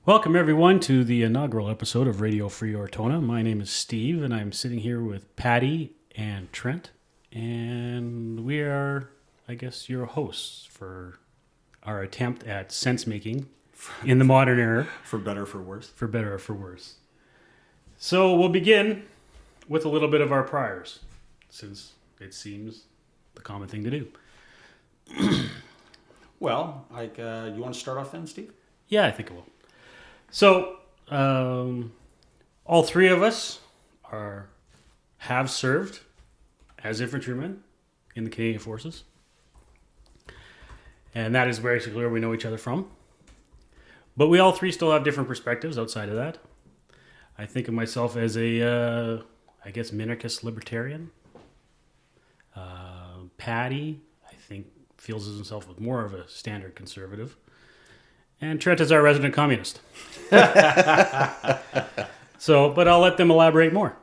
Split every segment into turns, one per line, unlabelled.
Welcome, everyone, to the inaugural episode of Radio Free Ortona. My name is Steve, and I'm sitting here with Patty and Trent. And we are, I guess, your hosts for our attempt at sense-making in the modern era.
For better or for worse.
For better or for worse. So we'll begin with a little bit of our priors, since it seems the common thing to do.
Well, you want to start off then, Steve?
Yeah, I think it will. So, all three of us have served as infantrymen in the Canadian Forces. And that is basically where we know each other from. But we all three still have different perspectives outside of that. I think of myself as a, minarchist libertarian. Patty, I think, feels as himself as more of a standard conservative. And Trent is our resident communist. But I'll let them elaborate more.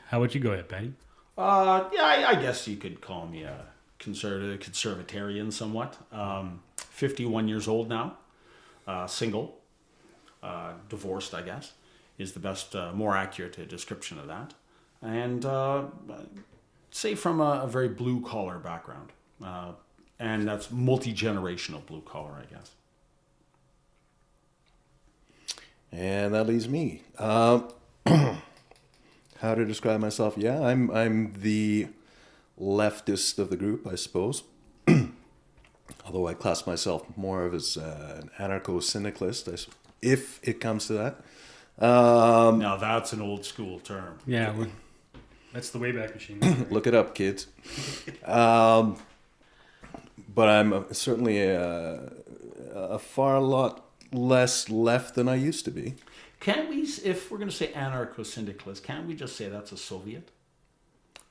How would you go ahead, Patty?
I guess you could call me a conservatarian somewhat. 51 years old now, single, divorced, I guess, is the best, more accurate description of that. And say from a very blue-collar background. And that's multi-generational blue-collar, I guess.
And that leaves me. How to describe myself? Yeah, I'm the leftist of the group, I suppose. Although I class myself more of as an anarcho-syndicalist, if it comes to that.
Now that's an old school term.
Yeah, that's the Wayback Machine.
Look it up, kids. But I'm certainly a far lot less left than I used to be.
Can't we, if we're going to say anarcho-syndicalist, can't we just say that's a Soviet?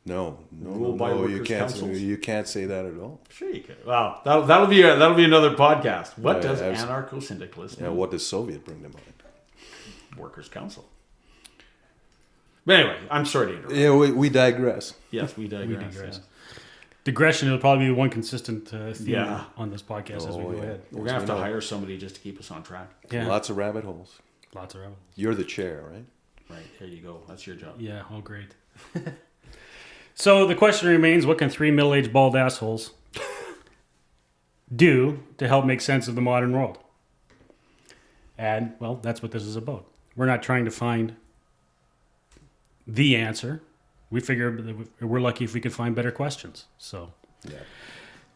No,
you can't.
You can't say that at all.
Sure you can. Wow, that'll be another podcast. What does anarcho-syndicalist mean?
Yeah, what does Soviet bring to mind?
Workers' Council. But anyway, I'm sorry to interrupt.
Yeah, we digress.
Yes, we digress.
We digress.
Yeah.
Digression will probably be one consistent theme on this podcast as we go ahead.
We're going to have to hire somebody just to keep us on track.
Yeah.
Lots of rabbit holes.
Lots of rabbit holes.
You're the chair, right?
Right, there you go. That's your job.
Yeah, oh great. So the question remains, what can three middle-aged bald assholes do to help make sense of the modern world? And, well, that's what this is about. We're not trying to find the answer. We figure we're lucky if we can find better questions. So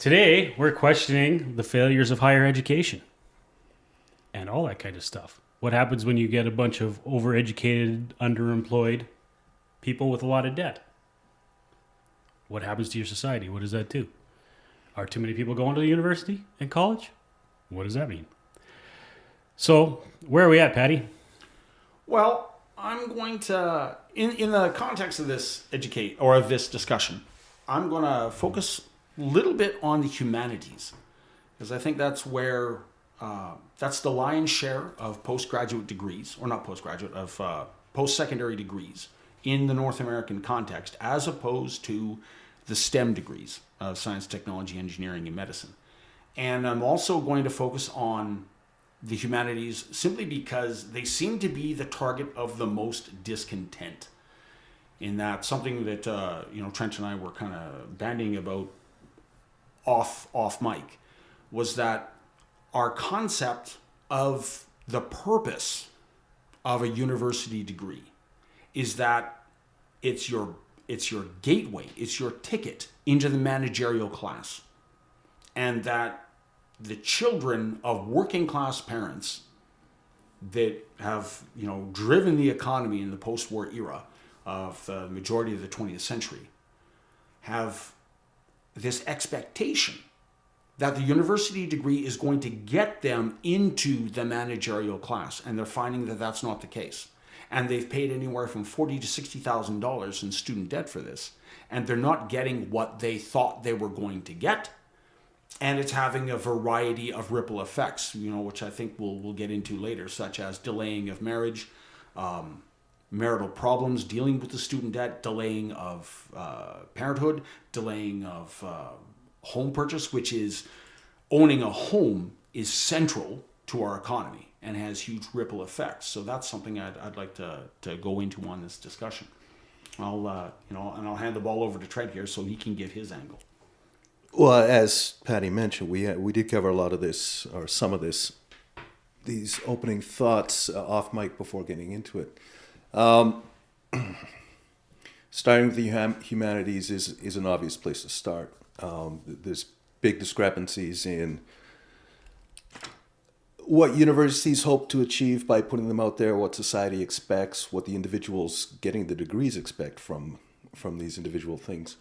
Today, we're questioning the failures of higher education and all that kind of stuff. What happens when you get a bunch of overeducated, underemployed people with a lot of debt? What happens to your society? What does that do? Are too many people going to the university and college? What does that mean? So, where are we at, Patty?
Well, I'm going to, in the context of this of this discussion, I'm going to focus a little bit on the humanities, because I think that's where that's the lion's share of postgraduate degrees, or not postgraduate, of post-secondary degrees in the North American context, as opposed to the STEM degrees of science, technology, engineering, and medicine. And I'm also going to focus on the humanities simply because they seem to be the target of the most discontent. In that, something that Trent and I were kind of bandying about off mic was that our concept of the purpose of a university degree is that it's your gateway, it's your ticket into the managerial class, and that the children of working class parents that have driven the economy in the post-war era of the majority of the 20th century have this expectation that the university degree is going to get them into the managerial class, and they're finding that that's not the case. And they've paid anywhere from $40,000 to $60,000 in student debt for this, and they're not getting what they thought they were going to get. And it's having a variety of ripple effects, which I think we'll get into later, such as delaying of marriage, marital problems, dealing with the student debt, delaying of parenthood, delaying of home purchase, which is owning a home is central to our economy. and has huge ripple effects. So that's something I'd like to go into on this discussion. I'll and I'll hand the ball over to Trent here so he can give his angle.
Well, as Patty mentioned, we did cover a lot of this, or some of this, these opening thoughts off mic before getting into it. Starting with the humanities is an obvious place to start. There's big discrepancies in what universities hope to achieve by putting them out there, what society expects, what the individuals getting the degrees expect from these individual things.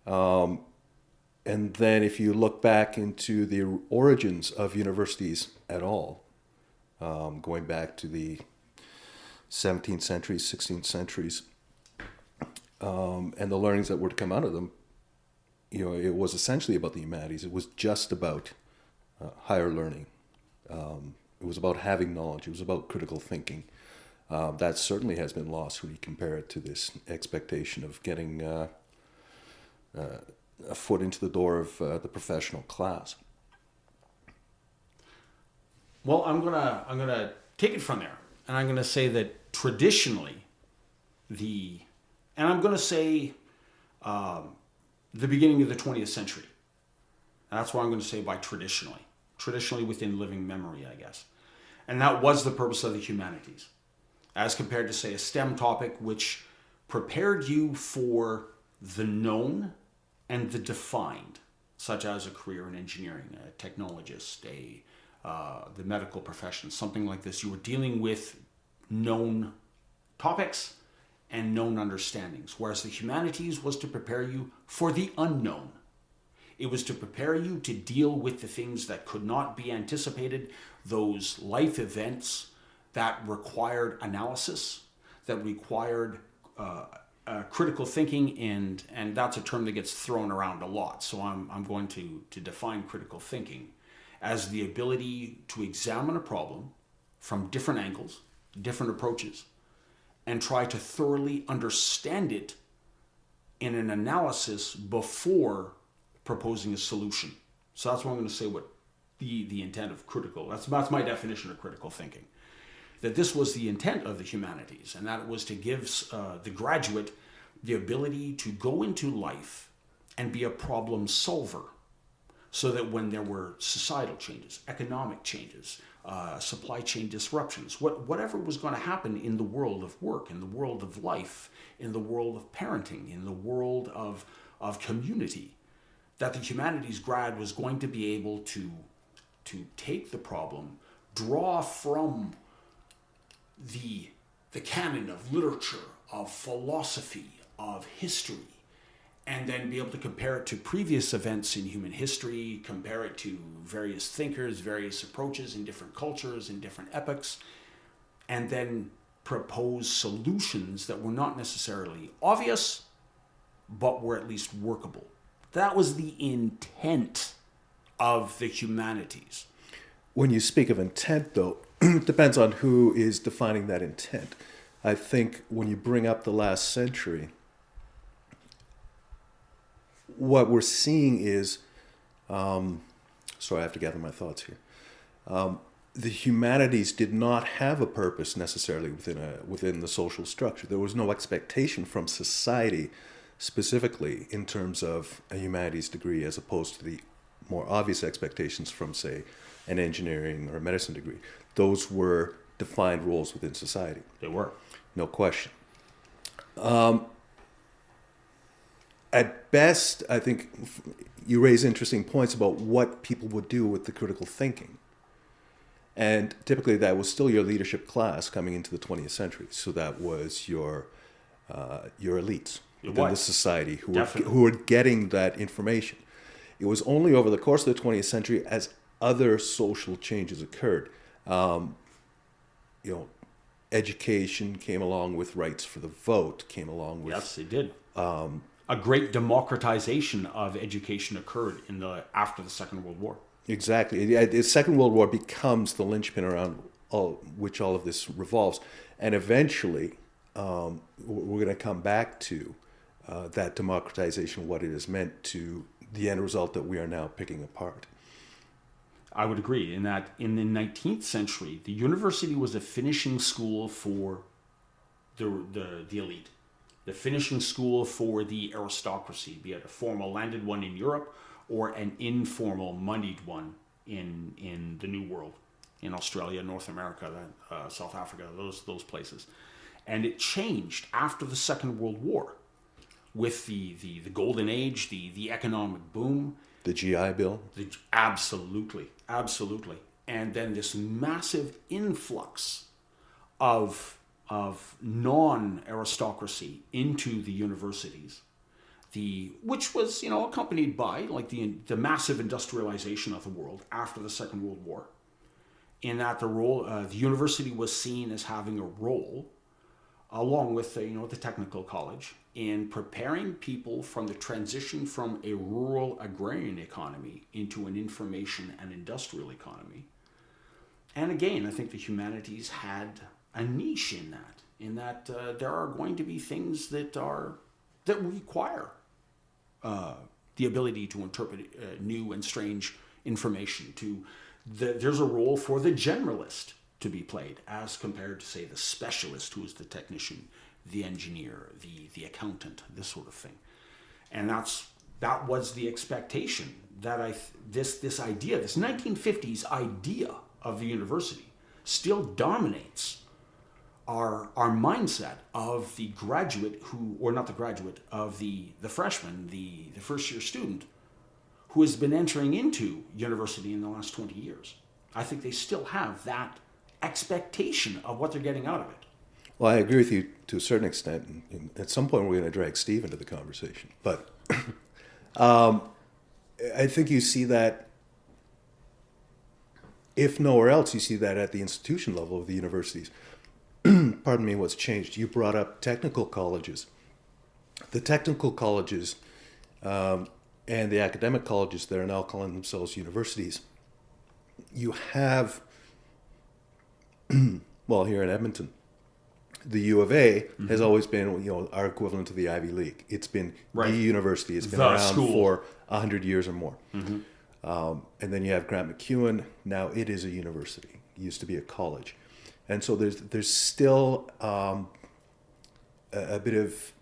And then if you look back into the origins of universities at all, going back to the 17th centuries, 16th centuries, and the learnings that were to come out of them, it was essentially about the humanities. It was just about higher learning. It was about having knowledge. It was about critical thinking. That certainly has been lost when you compare it to this expectation of getting a foot into the door of the professional class.
Well, I'm gonna take it from there, and I'm gonna say that traditionally, I'm gonna say the beginning of the 20th century. And that's what I'm going to say by traditionally within living memory, I guess. And that was the purpose of the humanities, as compared to, say, a STEM topic, which prepared you for the known and the defined, such as a career in engineering, a technologist, the medical profession, something like this. You were dealing with known topics and known understandings, whereas the humanities was to prepare you for the unknown. It was to prepare you to deal with the things that could not be anticipated, those life events that required analysis, that required critical thinking, and that's a term that gets thrown around a lot. So I'm going to define critical thinking as the ability to examine a problem from different angles, different approaches, and try to thoroughly understand it in an analysis before proposing a solution. So that's what I'm going to say what the intent of critical, that's my definition of critical thinking. That this was the intent of the humanities, and that it was to give the graduate the ability to go into life and be a problem solver, so that when there were societal changes, economic changes, supply chain disruptions, whatever was going to happen in the world of work, in the world of life, in the world of parenting, in the world of community, that the humanities grad was going to be able to take the problem, draw from the canon of literature, of philosophy, of history, and then be able to compare it to previous events in human history, compare it to various thinkers, various approaches in different cultures, in different epochs, and then propose solutions that were not necessarily obvious, but were at least workable. That was the intent of the humanities.
When you speak of intent, though, it depends on who is defining that intent. I think when you bring up the last century, what we're seeing is, sorry, I have to gather my thoughts here. The humanities did not have a purpose necessarily within the social structure. There was no expectation from society specifically in terms of a humanities degree, as opposed to the more obvious expectations from, say, an engineering or a medicine degree. Those were defined roles within society.
They were.
No question. At best, I think you raise interesting points about what people would do with the critical thinking. And typically that was still your leadership class coming into the 20th century. So that was your elites within the society who were getting that information. It was only over the course of the 20th century, as other social changes occurred, education came along with rights for the vote, came along with...
Yes, it did. A great democratization of education occurred after the Second World War.
Exactly. The Second World War becomes the linchpin around which all of this revolves. And eventually, we're going to come back to that democratization, what it has meant to the end result that we are now picking apart.
I would agree in that in the 19th century, the university was a finishing school for the elite, the finishing school for the aristocracy, be it a formal landed one in Europe or an informal moneyed one in the New World, in Australia, North America, South Africa, those places. And it changed after the Second World War with the golden age, the economic boom.
The GI Bill.
Absolutely. And then this massive influx of non-aristocracy into the universities, which was accompanied by like the massive industrialization of the world after the Second World War. In that the university was seen as having a role, along with the technical college, in preparing people from the transition from a rural agrarian economy into an information and industrial economy. And again, I think the humanities had a niche in that there are going to be things that require the ability to interpret new and strange information. There's a role for the generalist to be played, as compared to, say, the specialist, who is the technician, the engineer, the accountant, this sort of thing. And that was the expectation that this idea, this 1950s idea of the university, still dominates our mindset of the graduate of the freshman, the first year student, who has been entering into university in the last 20 years. I think they still have that expectation of what they're getting out of it.
Well, I agree with you to a certain extent. And at some point, we're going to drag Steve into the conversation. But I think you see that, if nowhere else, you see that at the institution level of the universities. Pardon me, what's changed? You brought up technical colleges. The technical colleges and the academic colleges that are now calling themselves universities, you have, well, here in Edmonton, the U of A has always been, our equivalent to the Ivy League. It's been the university. It's been around for 100 years or more. And then you have Grant MacEwan. Now it is a university. It used to be a college. And so there's still a bit of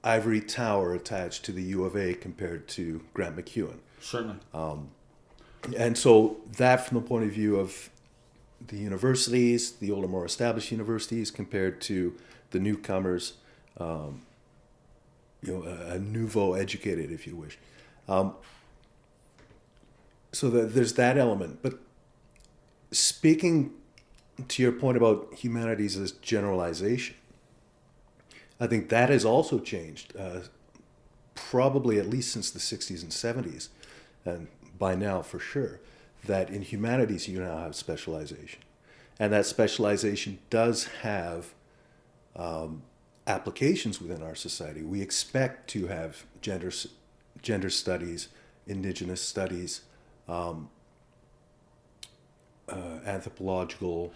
ivory tower attached to the U of A compared to Grant MacEwan.
Certainly.
And so that, from the point of view of the universities, the older, more established universities, compared to the newcomers, a nouveau educated, if you wish. So there's that element. But speaking to your point about humanities as generalization, I think that has also changed, probably at least since the 60s and 70s, and by now for sure, that in humanities you now have specialization. And that specialization does have applications within our society. We expect to have gender studies, indigenous studies, anthropological,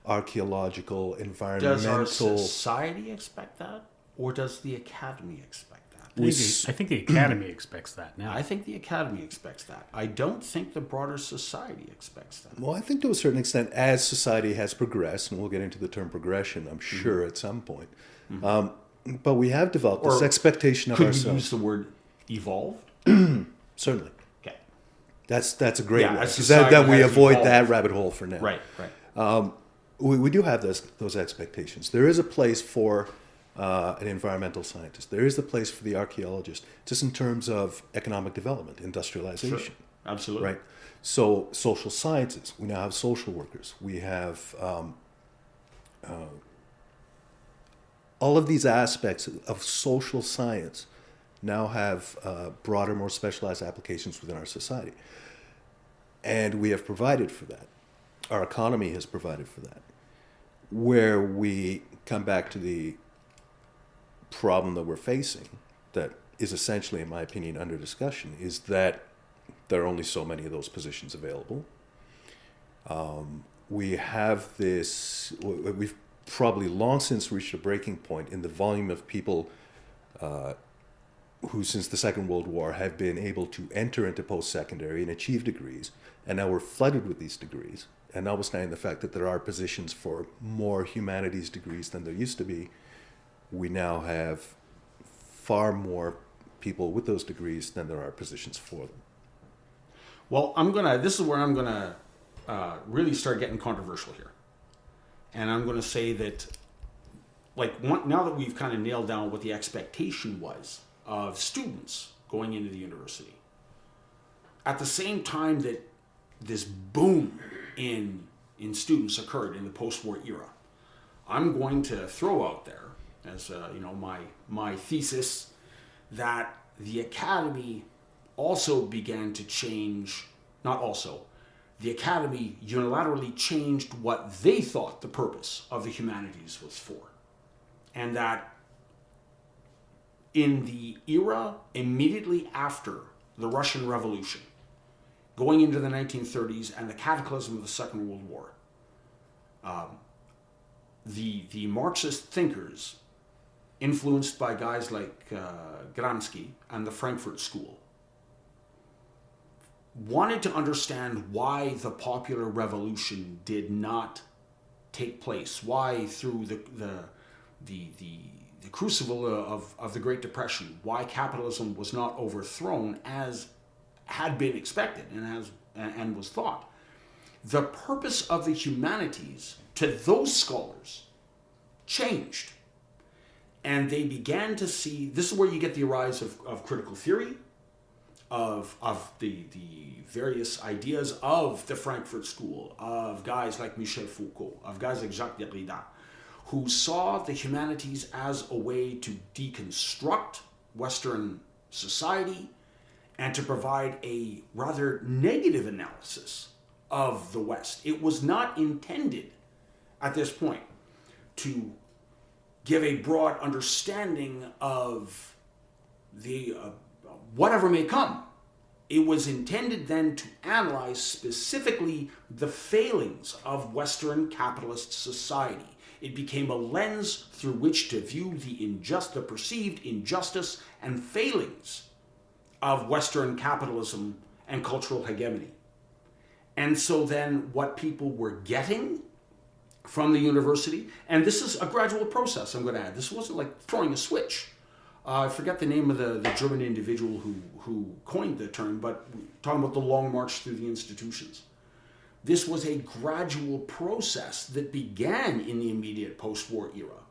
archaeological, environmental.
Does our society expect that, or does the academy expect that?
I think the academy expects that now.
I think the academy expects that. I don't think the broader society expects that.
Well, I think to a certain extent, as society has progressed, and we'll get into the term progression, I'm sure, at some point, but we have developed this expectation of ourselves.
Could you use the word evolved?
Certainly.
Okay.
That's a great one,
as
because
society
that we
has
avoid
evolved.
that rabbit hole for now.
Right.
We do have those expectations. There is a place for an environmental scientist. There is a place for the archaeologist, just in terms of economic development, industrialization.
Sure. Absolutely.
Right. So social sciences, we now have social workers. We have all of these aspects of social science now have broader, more specialized applications within our society. And we have provided for that. Our economy has provided for that. Where we come back to the problem that we're facing, that is essentially, in my opinion, under discussion, is that there are only so many of those positions available. We have this, we've probably long since reached a breaking point in the volume of people who since the Second World War have been able to enter into post-secondary and achieve degrees, and now we're flooded with these degrees. And notwithstanding the fact that there are positions for more humanities degrees than there used to be, we now have far more people with those degrees than there are positions for them.
Well, this is where I'm gonna really start getting controversial here. And I'm gonna say that, now that we've kind of nailed down what the expectation was of students going into the university, at the same time that this boom in students occurred in the post-war era, I'm going to throw out there as my thesis that the academy also began to change. The academy unilaterally changed what they thought the purpose of the humanities was for, and that in the era immediately after the Russian Revolution, going into the 1930s and the cataclysm of the Second World War, the Marxist thinkers, influenced by guys like Gramsci and the Frankfurt School, wanted to understand why the popular revolution did not take place, why through the crucible of the Great Depression, why capitalism was not overthrown as had been expected and was thought. The purpose of the humanities to those scholars changed. And they began to see, this is where you get the rise of critical theory, of the various ideas of the Frankfurt School, of guys like Michel Foucault, of guys like Jacques Derrida, who saw the humanities as a way to deconstruct Western society and to provide a rather negative analysis of the West. It was not intended at this point to give a broad understanding of the whatever may come. It was intended then to analyze specifically the failings of Western capitalist society. It became a lens through which to view the perceived injustice and failings of Western capitalism and cultural hegemony. And so then what people were getting from the university, and this is a gradual process, I'm going to add. This wasn't like throwing a switch. I forget the name of the German individual who coined the term, but talking about the long march through the institutions. This was a gradual process that began in the immediate post-war era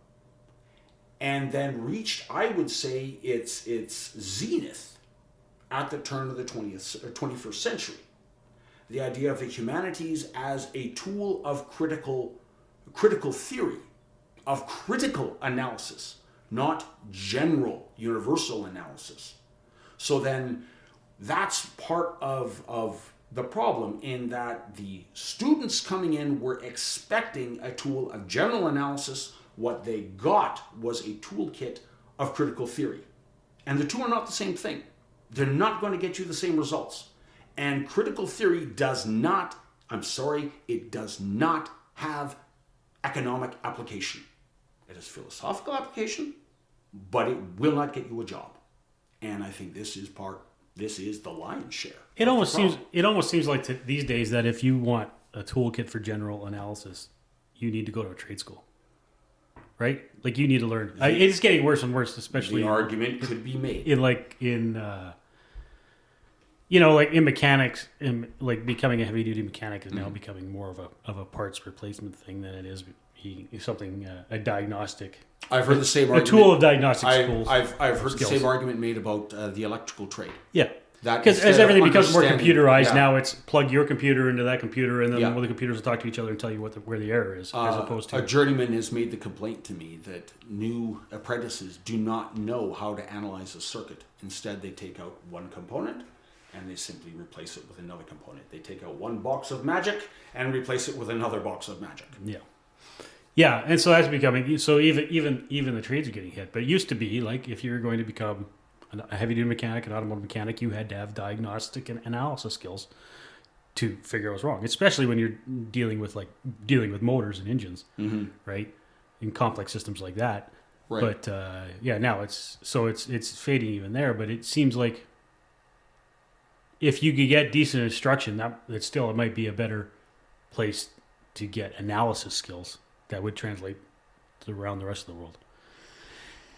and then reached, I would say, its zenith at the turn of the 21st century. The idea of the humanities as a tool of critical theory, of critical analysis, not general, universal analysis. So then that's part of the problem, in that the students coming in were expecting a tool of general analysis. What they got was a toolkit of critical theory. And the two are not the same thing. They're not going to get you the same results. And critical theory does not have economic application. It has philosophical application, but it will not get you a job. And I think this is the lion's share.
It almost seems like these days that if you want a toolkit for general analysis, you need to go to a trade school, right? Like you need to learn. It's getting worse and worse, especially.
The argument could be made
in mechanics, becoming a heavy duty mechanic is now becoming more of a parts replacement thing than it is something a diagnostic.
I've heard the same argument.
A tool of diagnostic schools.
I've heard the same argument made about the electrical trade.
Yeah. Because as everything becomes more computerized, now it's plug your computer into that computer, and then all the computers will talk to each other and tell you where the error is, as opposed to...
A journeyman has made the complaint to me that new apprentices do not know how to analyze a circuit. Instead, they take out one component, and they simply replace it with another component. They take out one box of magic and replace it with another box of magic.
Yeah. Yeah, and so that's becoming... So even the trades are getting hit. But it used to be, like, if you're going to become a heavy-duty mechanic, an automotive mechanic, you had to have diagnostic and analysis skills to figure out what's wrong, especially when you're dealing with motors and engines, right? In complex systems like that.
Right.
But now it's fading even there. But it seems like if you could get decent instruction, that still it might be a better place to get analysis skills that would translate around the rest of the world.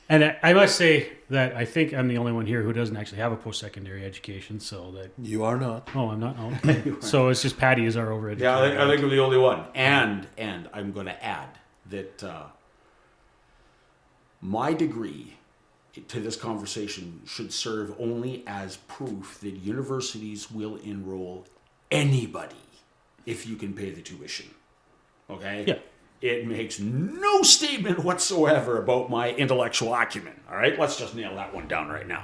And I must say that I think I'm the only one here who doesn't actually have a post-secondary education. So that
You are not.
oh, I'm not. Oh, okay. So it's just Patty is our overeducated.
Yeah, I think I'm the only one. And I'm going to add that my degree to this conversation should serve only as proof that universities will enroll anybody if you can pay the tuition. Okay?
Yeah.
It makes no statement whatsoever about my intellectual acumen. All right? Let's just nail that one down right now.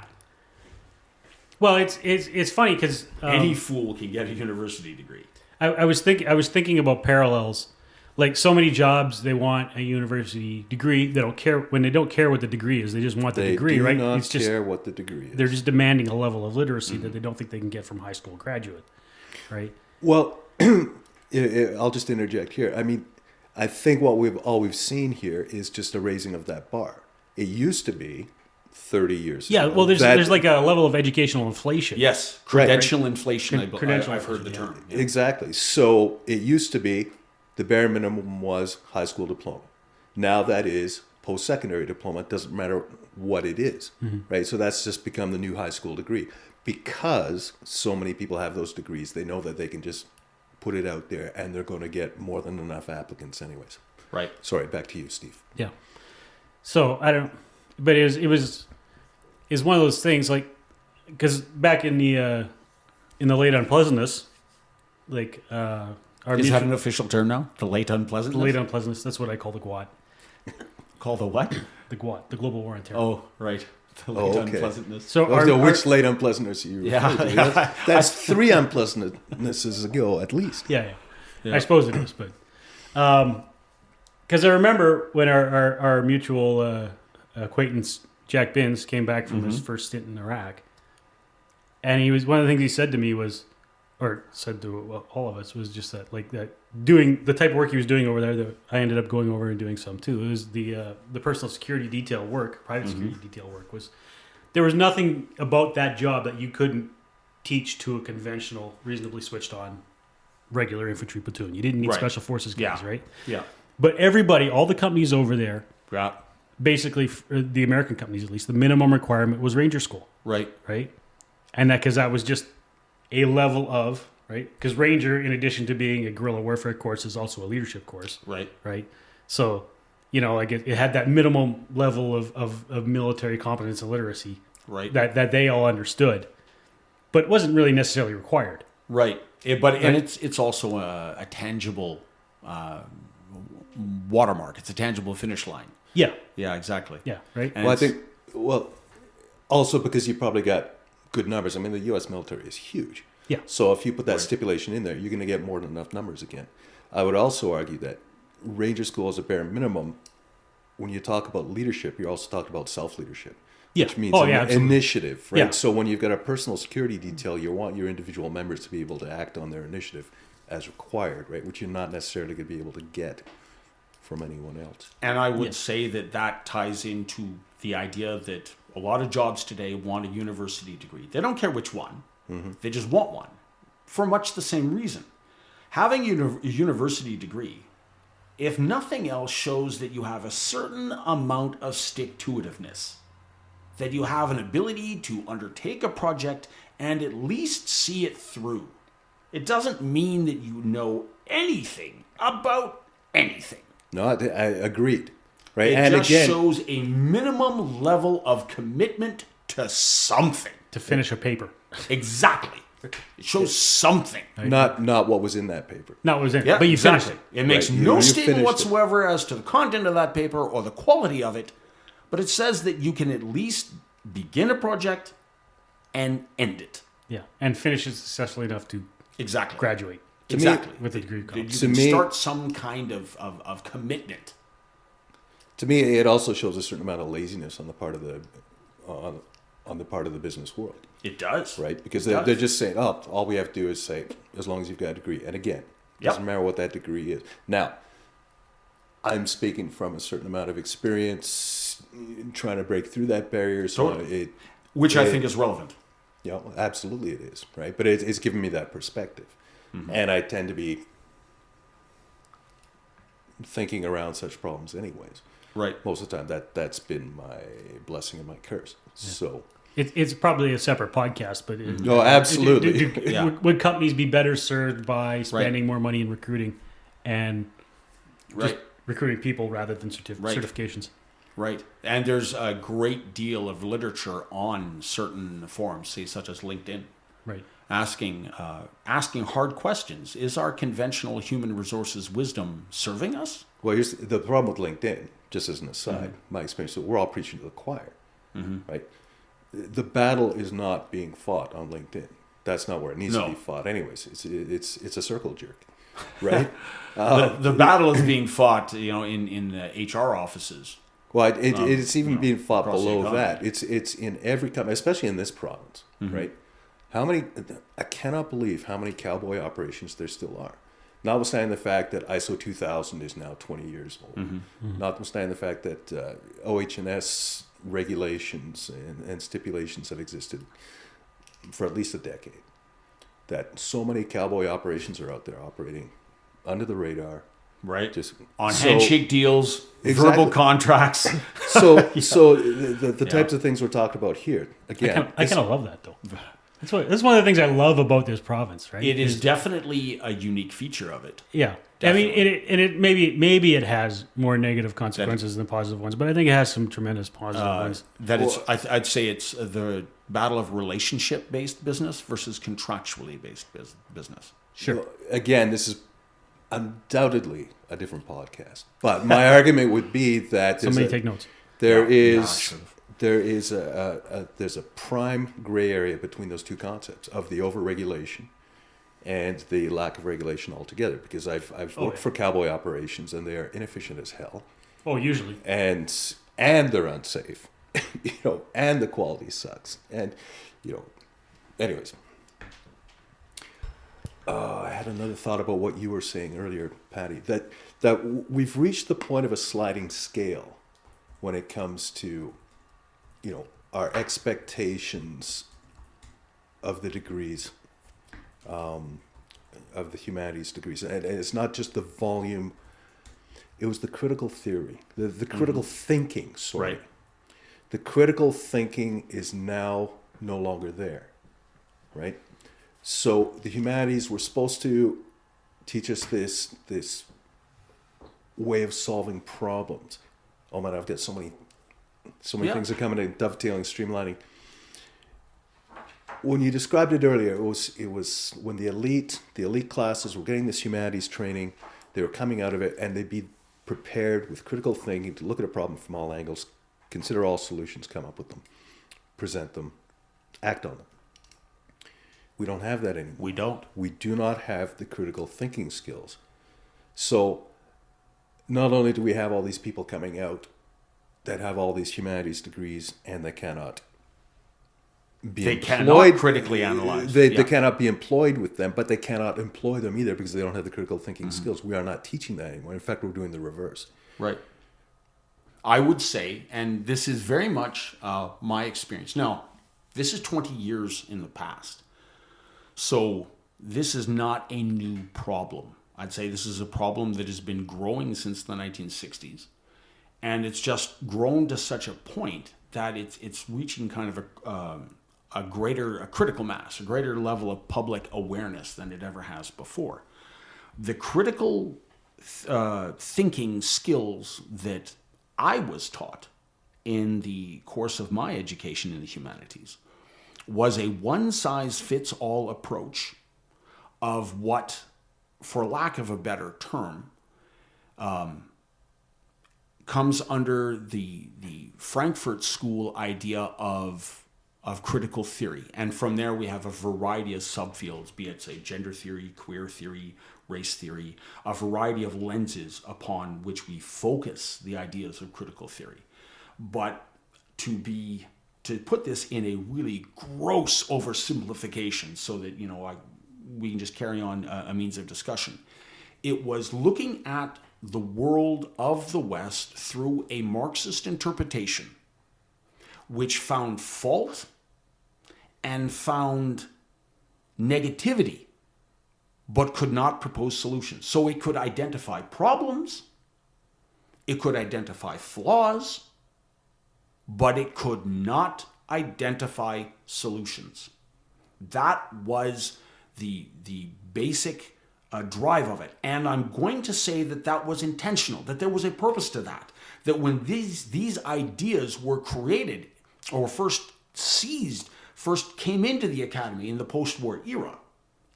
Well, it's funny because
Any fool can get a university degree.
I was thinking about parallels. Like so many jobs, they want a university degree. They don't care when they don't care what the degree is. They just want the
They
degree,
do
right?
not
It's just
care what the degree is.
they're just demanding a level of literacy that they don't think they can get from high school graduate, right?
Well, I'll just interject here. I mean, I think what we've seen here is just a raising of that bar. It used to be 30 years
Yeah.
ago.
Well, there's
that-
like a level of educational inflation.
Yes,
Right.
credential inflation.
Credential
I've heard the
inflation,
term. Yeah.
Exactly. So it used to be the bare minimum was high school diploma. Now that is post-secondary diploma. It doesn't matter what it is, right? So that's just become the new high school degree. Because so many people have those degrees, they know that they can just put it out there and they're going to get more than enough applicants anyways.
Right.
Sorry, back to you, Steve.
Yeah. So I don't, but it was one of those things like because back in the late unpleasantness, like our
Is that
mutual-
an official term now? The late unpleasantness?
the late unpleasantness. That's what I call the GWAT.
Call the what?
The GWAT, the Global War on Terror.
Oh, right. The
Oh,
late
okay.
unpleasantness.
So
Which late unpleasantness are you
Yeah,
referring to?
yeah.
That's 3 unpleasantnesses ago, at least.
yeah.
Yeah.
I suppose it is, but because I remember when our mutual acquaintance Jack Binns came back from his first stint in Iraq, and he was one of the things he said to me was, or said to all of us was just that like that doing the type of work he was doing over there that I ended up going over and doing some too. It was the personal security detail work, private security detail work was there was nothing about that job that you couldn't teach to a conventional, reasonably switched on regular infantry platoon. You didn't need
Right.
special forces guys,
Yeah.
right?
Yeah.
But everybody, all the companies over there,
Yeah.
basically the American companies at least, the minimum requirement was Ranger School,
Right.
right? And that was just a level of, right? Because Ranger, in addition to being a guerrilla warfare course, is also a leadership course,
Right.
right? So, like it had that minimum level of military competence and literacy
Right.
that they all understood, but wasn't really necessarily required.
Right. And it's also a tangible watermark. It's a tangible finish line.
Yeah,
Yeah, exactly.
yeah, right?
And
Well, I
it's-
think, also because you probably got good numbers. I mean, the U.S. military is huge.
Yeah.
So if you put that
Right.
stipulation in there, you're going to get more than enough numbers again. I would also argue that Ranger School is a bare minimum. When you talk about leadership, you're also talking about self-leadership.
Yeah.
Which means
Oh, yeah, absolutely.
initiative, right?
Yeah.
So when you've got a personal security detail, you want your individual members to be able to act on their initiative as required, right? Which you're not necessarily going to be able to get from anyone else.
And I would
Yeah.
say that ties into the idea that a lot of jobs today want a university degree. They don't care which one. They just want one for much the same reason. Having a university degree, if nothing else, shows that you have a certain amount of stick-to-itiveness, that you have an ability to undertake a project and at least see it through. It doesn't mean that you know anything about anything.
No, I agreed, right?
It
And
just
again,
shows a minimum level of commitment to something.
To finish a paper.
Exactly. It shows something.
not what was in that paper.
No, it was in.
Yeah,
but you
exactly.
finished it.
It makes
Right,
no
you
statement
finished it.
whatsoever as to the content of that paper or the quality of it, but it says that you can at least begin a project and end it.
Yeah, and finish it successfully enough to
Exactly.
graduate
me-
Exactly.
with a degree of
That you
college.
To
can
me-
start some kind of commitment.
To me, it also shows a certain amount of laziness on the part of the on the part of the business world,
It does.
right? Because
It does.
they're just saying, "Oh, all we have to do is say as long as you've got a degree." And again, it
Yep.
doesn't matter what that degree is. Now, I'm speaking from a certain amount of experience in trying to break through that barrier. So
Totally. Which I think is relevant.
Yeah, absolutely it is, right? But it's given me that perspective. And I tend to be thinking around such problems anyways.
Right.
Most of the time, that's been my blessing and my curse. Yeah. So
it's probably a separate podcast, but
no, absolutely.
Would companies be better served by spending more money in recruiting and just recruiting people rather than certifications? Right.
And there's a great deal of literature on certain forums, say such as LinkedIn.
Right.
Asking hard questions. Is our conventional human resources wisdom serving us?
Well, here's the problem with LinkedIn, just as an aside, my experience, we're all preaching to the choir, right? The battle is not being fought on LinkedIn. That's not where it needs to be fought anyways. It's a circle jerk, right?
The battle is being fought, in the HR offices.
Well, it's even being fought below that. It's in every company, especially in this province, right? I cannot believe how many cowboy operations there still are. Notwithstanding the fact that ISO 2000 is now 20 years old. Notwithstanding the fact that OH&S regulations and stipulations have existed for at least a decade. That so many cowboy operations are out there operating under the radar.
Right. Just on handshake deals, verbal contracts.
So the types of things we're talking about here, again.
I kind of love that, though. That's one of the things I love about this province, right?
It is definitely a unique feature of it.
Yeah.
Definitely.
I mean, it maybe it has more negative consequences than positive ones, but I think it has some tremendous positive ones.
I'd say it's the battle of relationship-based business versus contractually based business.
Sure.
Well, again, this is undoubtedly a different podcast, but my argument would be that
somebody take notes.
There's a prime gray area between those two concepts of the overregulation and the lack of regulation altogether. Because I've worked for cowboy operations and they are inefficient as hell.
Oh, usually.
And they're unsafe, and the quality sucks. And anyways. I had another thought about what you were saying earlier, Patty. That we've reached the point of a sliding scale when it comes to our expectations of the degrees, of the humanities degrees. And it's not just the volume, it was the critical theory, the critical thinking, sorry.
Right.
The critical thinking is now no longer there, right? So the humanities were supposed to teach us this way of solving problems. Oh man, I've got so many things are coming in, dovetailing, streamlining. When you described it earlier, it was when the elite classes were getting this humanities training, they were coming out of it and they'd be prepared with critical thinking to look at a problem from all angles, consider all solutions, come up with them, present them, act on them. We don't have that anymore.
We don't.
We do not have the critical thinking skills. So not only do we have all these people coming out that have all these humanities degrees and they cannot be employed.
Cannot critically analyze.
They cannot be employed with them, but they cannot employ them either because they don't have the critical thinking skills. We are not teaching that anymore. In fact, we're doing the reverse.
Right. I would say, and this is very much my experience. Now, this is 20 years in the past. So this is not a new problem. I'd say this is a problem that has been growing since the 1960s. And it's just grown to such a point that it's reaching kind of a critical mass, a greater level of public awareness than it ever has before. The critical thinking skills that I was taught in the course of my education in the humanities was a one-size-fits-all approach of what, for lack of a better term, comes under the Frankfurt School idea of critical theory. And from there we have a variety of subfields, be it, say, gender theory, queer theory, race theory, a variety of lenses upon which we focus the ideas of critical theory. But to put this in a really gross oversimplification so that, we can just carry on a means of discussion. It was looking at the world of the West through a Marxist interpretation, which found fault and found negativity, but could not propose solutions. So it could identify problems, it could identify flaws, but it could not identify solutions. That was the basic drive of it. And I'm going to say that that was intentional, that there was a purpose to that. That when these ideas were created or first came into the academy in the post-war era,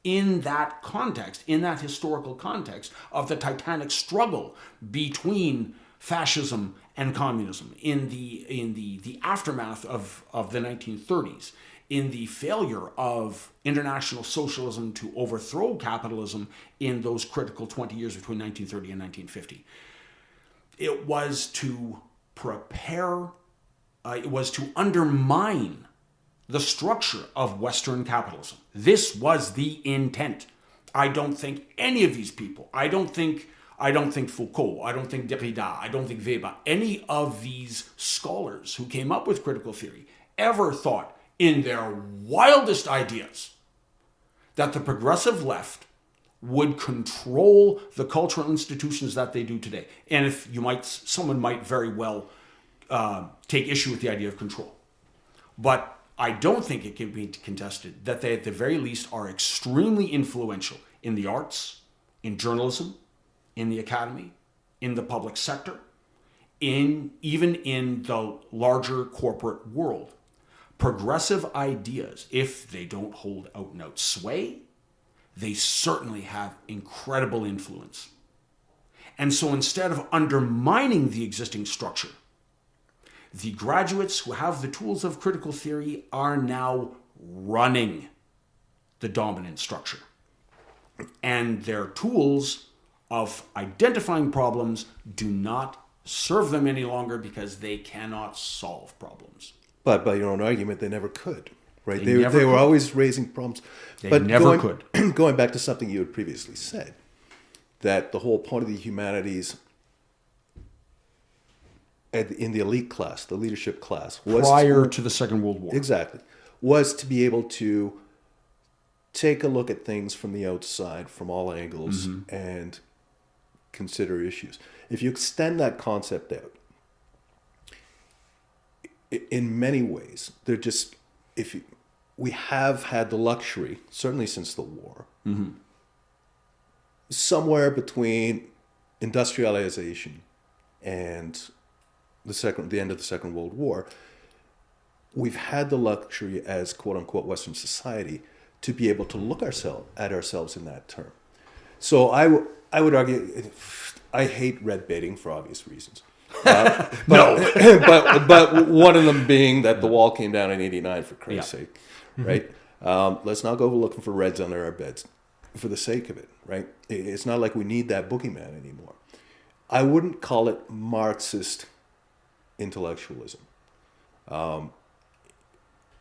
in that context, in that historical context of the titanic struggle between fascism and communism, in the aftermath of the 1930s, in the failure of international socialism to overthrow capitalism in those critical 20 years between 1930 and 1950. It was to prepare, it was to undermine the structure of Western capitalism. This was the intent. I don't think any of these people, I don't think Foucault, I don't think Derrida, I don't think Weber, any of these scholars who came up with critical theory ever thought in their wildest ideas that the progressive left would control the cultural institutions that they do today. And if someone might very well take issue with the idea of control. But I don't think it can be contested that they, at the very least, are extremely influential in the arts, in journalism, in the academy, in the public sector, even in the larger corporate world. Progressive ideas, if they don't hold out and out sway, they certainly have incredible influence. And so instead of undermining the existing structure, the graduates who have the tools of critical theory are now running the dominant structure. And their tools of identifying problems do not serve them any longer because they cannot solve problems.
But by your own argument, they never could, right?
They
They were always raising problems.
They never could.
Going back to something you had previously said, that the whole point of the humanities in the elite class, the leadership class, was
prior to the Second World War.
Exactly. Was to be able to take a look at things from the outside, from all angles, and consider issues. If you extend that concept out, in many ways, we have had the luxury, certainly since the war, somewhere between industrialization and the end of the Second World War, we've had the luxury as quote-unquote Western society to be able to look at ourselves in that term. So I would argue, I hate red baiting for obvious reasons. But one of them being that the wall came down in '89, for Christ's sake, right? Let's not go looking for reds under our beds for the sake of it, right? It's not like we need that boogeyman anymore. I wouldn't call it Marxist intellectualism,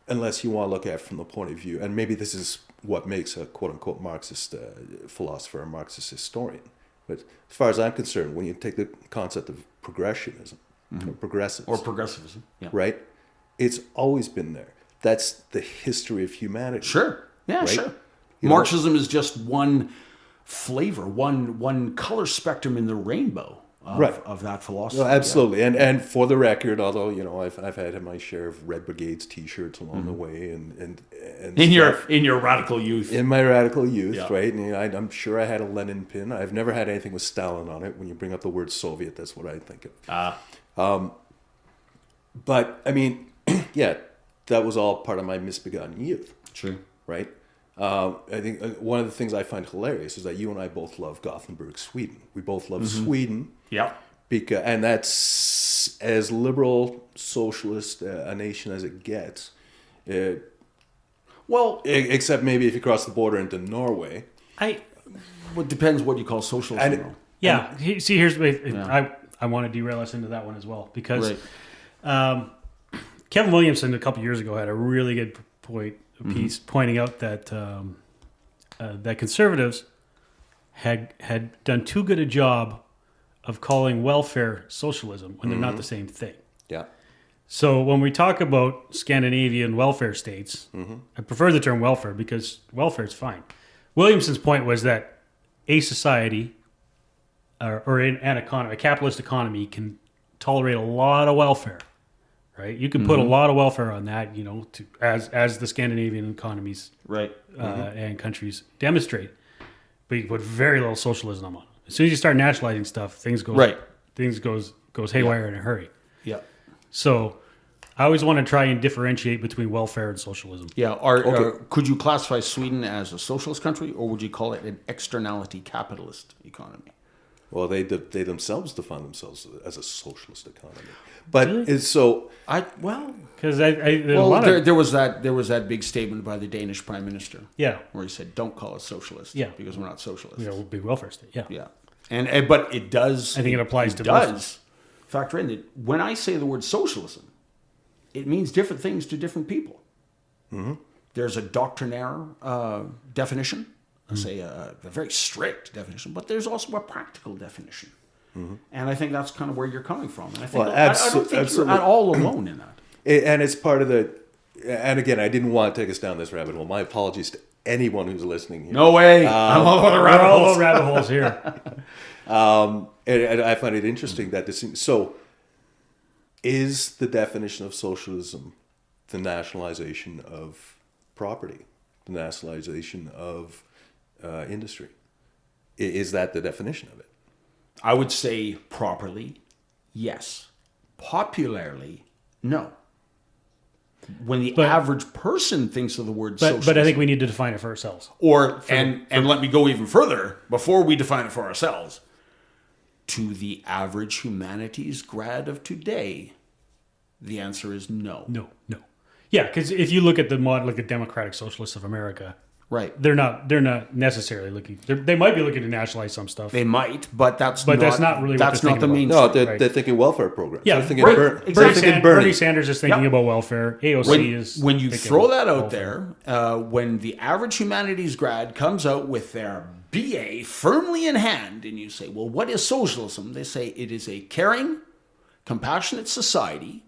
unless you want to look at it from the point of view, and maybe this is what makes a quote-unquote Marxist philosopher, a Marxist historian. But as far as I'm concerned, when you take the concept of progressionism, or progressivism, right? It's always been there. That's the history of humanity.
Sure. Yeah,
right?
sure. Marxism is just one flavor, one color spectrum in the rainbow of that philosophy.
No, absolutely. Yeah. And for the record, although, I've had my share of Red Brigades t-shirts along the way and
in your radical youth.
In my radical youth, right? And I'm sure I had a Lenin pin. I've never had anything with Stalin on it. When you bring up the word Soviet, that's what I think of. But I mean, yeah, that was all part of my misbegotten youth.
True.
Right? I think one of the things I find hilarious is that you and I both love Gothenburg, Sweden. We both love Sweden.
Yeah.
And that's as liberal, socialist a nation as it gets. Except maybe if you cross the border into Norway.
It depends what you call socialism.
Here's I want to derail us into that one as well, because Kevin Williamson a couple years ago had a really good piece pointing out that that conservatives had done too good a job of calling welfare socialism when they're not the same thing.
Yeah.
So when we talk about Scandinavian welfare states, I prefer the term welfare because welfare is fine. Williamson's point was that a society or an economy, a capitalist economy, can tolerate a lot of welfare, right? You can put a lot of welfare on that, as the Scandinavian economies
Right.
And countries demonstrate. But you put very little socialism on it. As soon as you start nationalizing stuff, things goes haywire in a hurry.
Yeah.
So I always want to try and differentiate between welfare and socialism.
Yeah. Could you classify Sweden as a socialist country, or would you call it an externality capitalist economy?
Well, they themselves define themselves as a socialist economy, but
Really?
it's so.
Because
there was that big statement by the Danish Prime Minister.
Yeah.
Where he said, "Don't call us socialists."
Yeah.
Because we're not socialists.
we'll be welfare state. Yeah.
Yeah. But it does.
I think it applies to
does factor in that when I say the word socialism, it means different things to different people. Mm-hmm. There's a doctrinaire definition. Say a very strict definition, but there's also a practical definition, and I think that's kind of where you're coming from. And I think I don't think you're at all alone in that.
And it's part of the. And again, I didn't want to take us down this rabbit hole. My apologies to anyone who's listening here.
No way. I'm all about the
rabbit holes here.
And I find it interesting that this. So, is the definition of socialism the nationalization of property, the nationalization of industry? Is that the definition of it?
I would say properly, yes. Popularly, no. When the average person thinks of the word socialism,
but I think we need to define it for ourselves.
And let me go even further before we define it for ourselves. To the average humanities grad of today, the answer is no.
No. Yeah, because if you look at the Democratic Socialists of America,
right,
they're not necessarily looking. They might be looking to nationalize some stuff.
They might, but that's not
really what
that's
they're
not the
thinking
main.
No,
right.
they're thinking welfare programs.
Yeah,
they're thinking
right.
Bernie Sanders is thinking about welfare. AOC is
when you
thinking
throw that out
welfare.
there. When the average humanities grad comes out with their BA firmly in hand, and you say, "Well, what is socialism?" They say it is a caring, compassionate society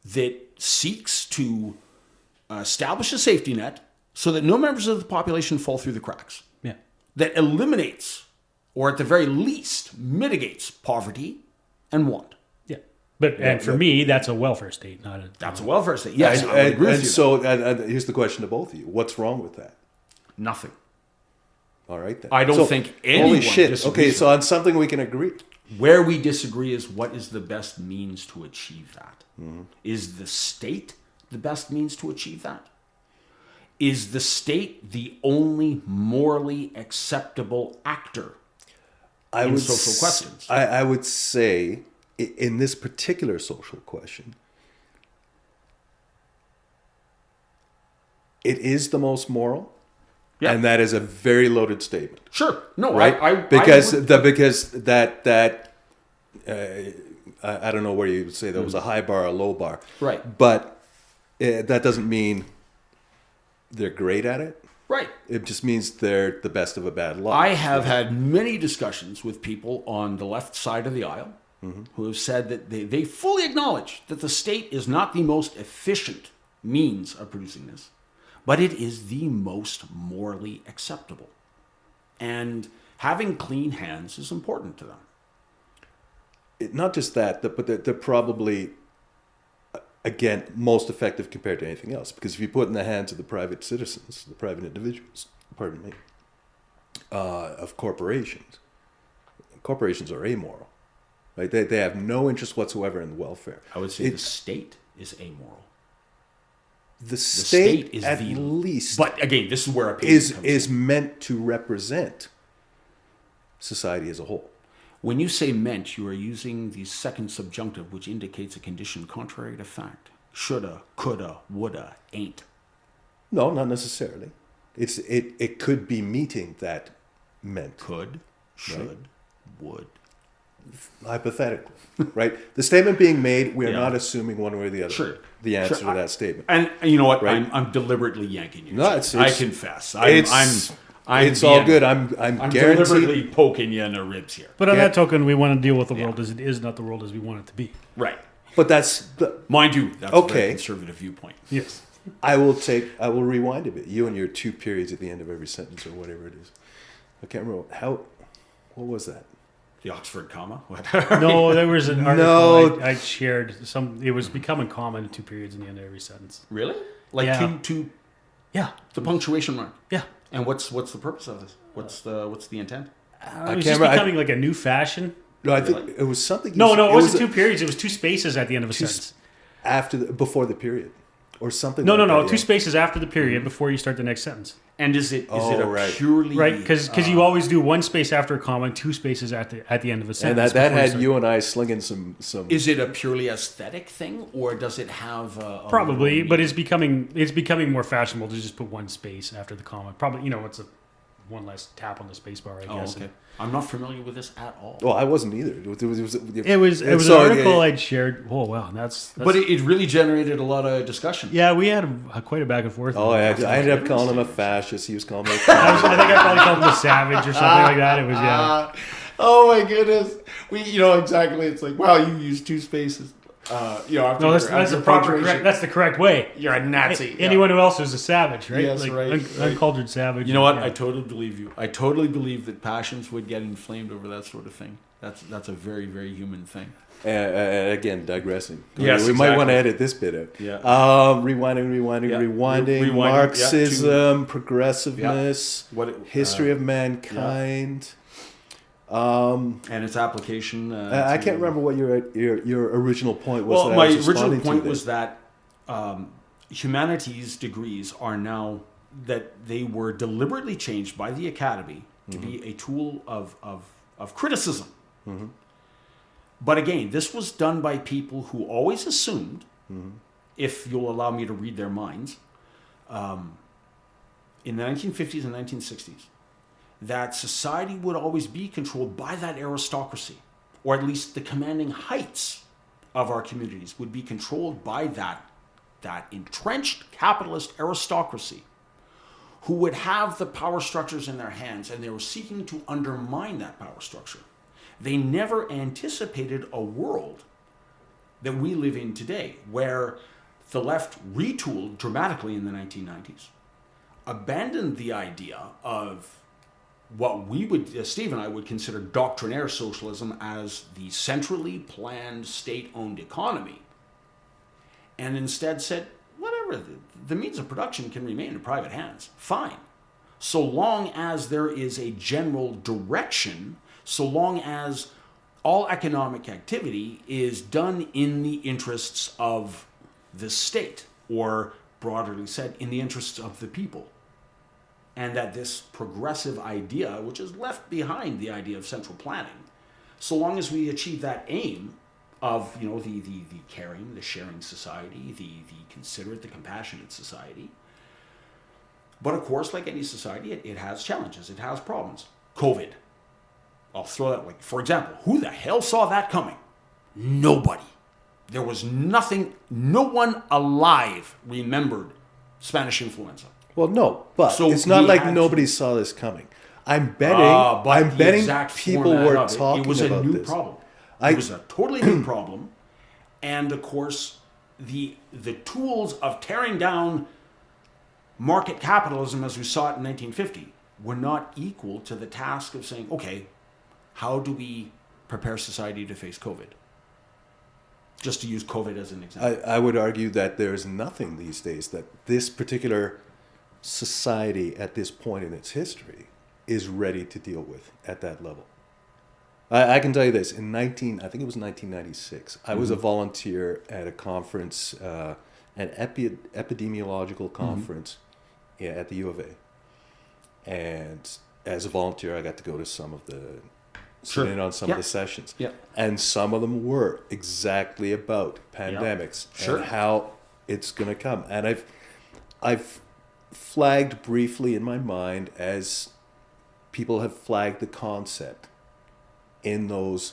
that seeks to establish a safety net so that no members of the population fall through the cracks.
Yeah.
That eliminates, or at the very least, mitigates poverty and want.
Yeah. And for me, that's a welfare state, not a...
That's a welfare state. Yes, I would agree with you.
So here's the question to both of you. What's wrong with that?
Nothing.
All right, then.
I don't think anyone
Holy shit.
disagrees
Okay,
with
so on something we can agree.
Where we disagree is what is the best means to achieve that.
Mm-hmm.
Is the state the best means to achieve that? Is the state the only morally acceptable actor in social questions?
I would say, in this particular social question, it is the most moral, and that is a very loaded statement.
Sure, no,
right? Because that I don't know where you would say there was a high bar or a low bar,
right?
But that doesn't mean they're great at it.
Right.
It just means they're the best of a bad lot.
I have had many discussions with people on the left side of the aisle who have said that they fully acknowledge that the state is not the most efficient means of producing this, but it is the most morally acceptable. And having clean hands is important to them.
Not just that, but they're probably, again, most effective compared to anything else. Because if you put in the hands of the private citizens, the private individuals, of corporations are amoral. Right? They have no interest whatsoever in the welfare.
I would say the state is amoral.
The state is at
the
least,
but again, this is where opinion
is meant to represent society as a whole.
When you say meant, you are using the second subjunctive, which indicates a condition contrary to fact. Shoulda, coulda, woulda, ain't.
No, not necessarily. It could be meeting that meant.
Could, should,
right?
would.
Hypothetically, right? The statement being made, we are not assuming one way or the other the answer to that statement.
And you know what?
Right?
I'm deliberately yanking you.
No,
I confess. I'm
It's all good. I'm
I'm
guaranteed.
deliberately poking you in the ribs here.
But on
Yeah.
that token, we want to deal with the world as it is, not the world as we want it to be.
Right.
But that's
Mind you, that's a very
Okay.
conservative viewpoint.
Yes.
I will rewind a bit. You and your 2 periods at the end of every sentence or whatever it is. I can't remember what was that?
The Oxford comma? What?
No, there was an article
No.
I shared. It was becoming common, 2 periods in the end of every sentence.
Really? Like
Yeah.
two
Yeah.
the punctuation mark.
Yeah.
And what's the purpose of this? What's the intent?
It was
can't
just
remember.
becoming like a new fashion.
No, I think it was something.
No, it wasn't
was
2 periods. It was 2 spaces at the end of a
two
sentence.
before the period, or something.
No,
like
no.
that,
2
yeah.
spaces after the period before you start the next sentence.
And is it a
right.
purely
Right? Because you always do 1 space after a comma and 2 spaces at the end of a
And
sentence.
that
before
had
start.
you and I slinging some.
Is it a purely aesthetic thing, or does it have a
Probably,
literal
but
meaning?
it's becoming more fashionable to just put 1 space after the comma. Probably, it's a 1 less tap on the space bar, I
Oh,
guess.
okay. I'm not familiar with this at all.
Well, I wasn't either. It was
It was an
so,
article I'd shared. Oh wow, that's
But it really generated a lot of discussion.
yeah. We had quite a back and forth.
Oh,
on
I
that.
ended up calling him a fascist. He was calling me a
I
fascist.
think I probably called him a savage or something like that. It was yeah.
Oh my goodness. Exactly. It's like, wow, you used 2 spaces. After
No, that's the proper correct. That's the correct way.
You're a Nazi.
Anyone who else is a savage, right?
Yes, right.
Uncultured savage.
You know what?
Yeah.
I totally believe you. I totally believe that passions would get inflamed over that sort of thing. That's a very, very human thing.
Again, digressing.
Yes,
we might want to
exactly.
edit this bit out.
Yeah.
Rewinding.
Yeah.
Rewinding.
Rewinding,
Marxism, progressiveness, history of
Yeah.
mankind.
And its application.
I can't remember what your original point was.
Well,
that I
my
was
original
responding to
point
there.
was that humanities degrees are now that they were deliberately changed by the academy to be a tool of criticism. But again, this was done by people who always assumed, if you'll allow me to read their minds, in the 1950s and 1960s, that society would always be controlled by that aristocracy, or at least the commanding heights of our communities would be controlled by that entrenched capitalist aristocracy who would have the power structures in their hands, and they were seeking to undermine that power structure. They never anticipated a world that we live in today, where the left retooled dramatically in the 1990s, abandoned the idea of what we would, Steve and I would consider doctrinaire socialism as the centrally planned state-owned economy, and instead said, whatever, the means of production can remain in private hands. Fine. So long as there is a general direction, so long as all economic activity is done in the interests of the state, or broadly said, in the interests of the people. And that this progressive idea, which is left behind the idea of central planning, so long as we achieve that aim of the caring, the sharing society, the considerate, the compassionate society. But of course, like any society, it has challenges, it has problems. COVID. I'll throw that, for example, who the hell saw that coming? Nobody. There was nothing, no one alive remembered Spanish influenza.
Well, no, but
So
it's not
we
like
had
nobody saw this coming. I'm betting.
But
I'm
the
betting
exact
people
format
were
of it,
talking
it was a
about
new
this.
problem. It was a totally new problem, and of course, the tools of tearing down market capitalism as we saw it in 1950 were not equal to the task of saying, okay, how do we prepare society to face COVID? Just to use COVID as an example.
I would argue that there's nothing these days that this particular society at this point in its history is ready to deal with at that level. I can tell you this, I think it was 1996, I was a volunteer at a conference, an epidemiological conference at the U of A. And as a volunteer, I got to go to some of the, sit in on some of the sessions.
Yeah.
And some of them were exactly about pandemics and how it's going to come. And I've flagged briefly in my mind as people have flagged the concept in those,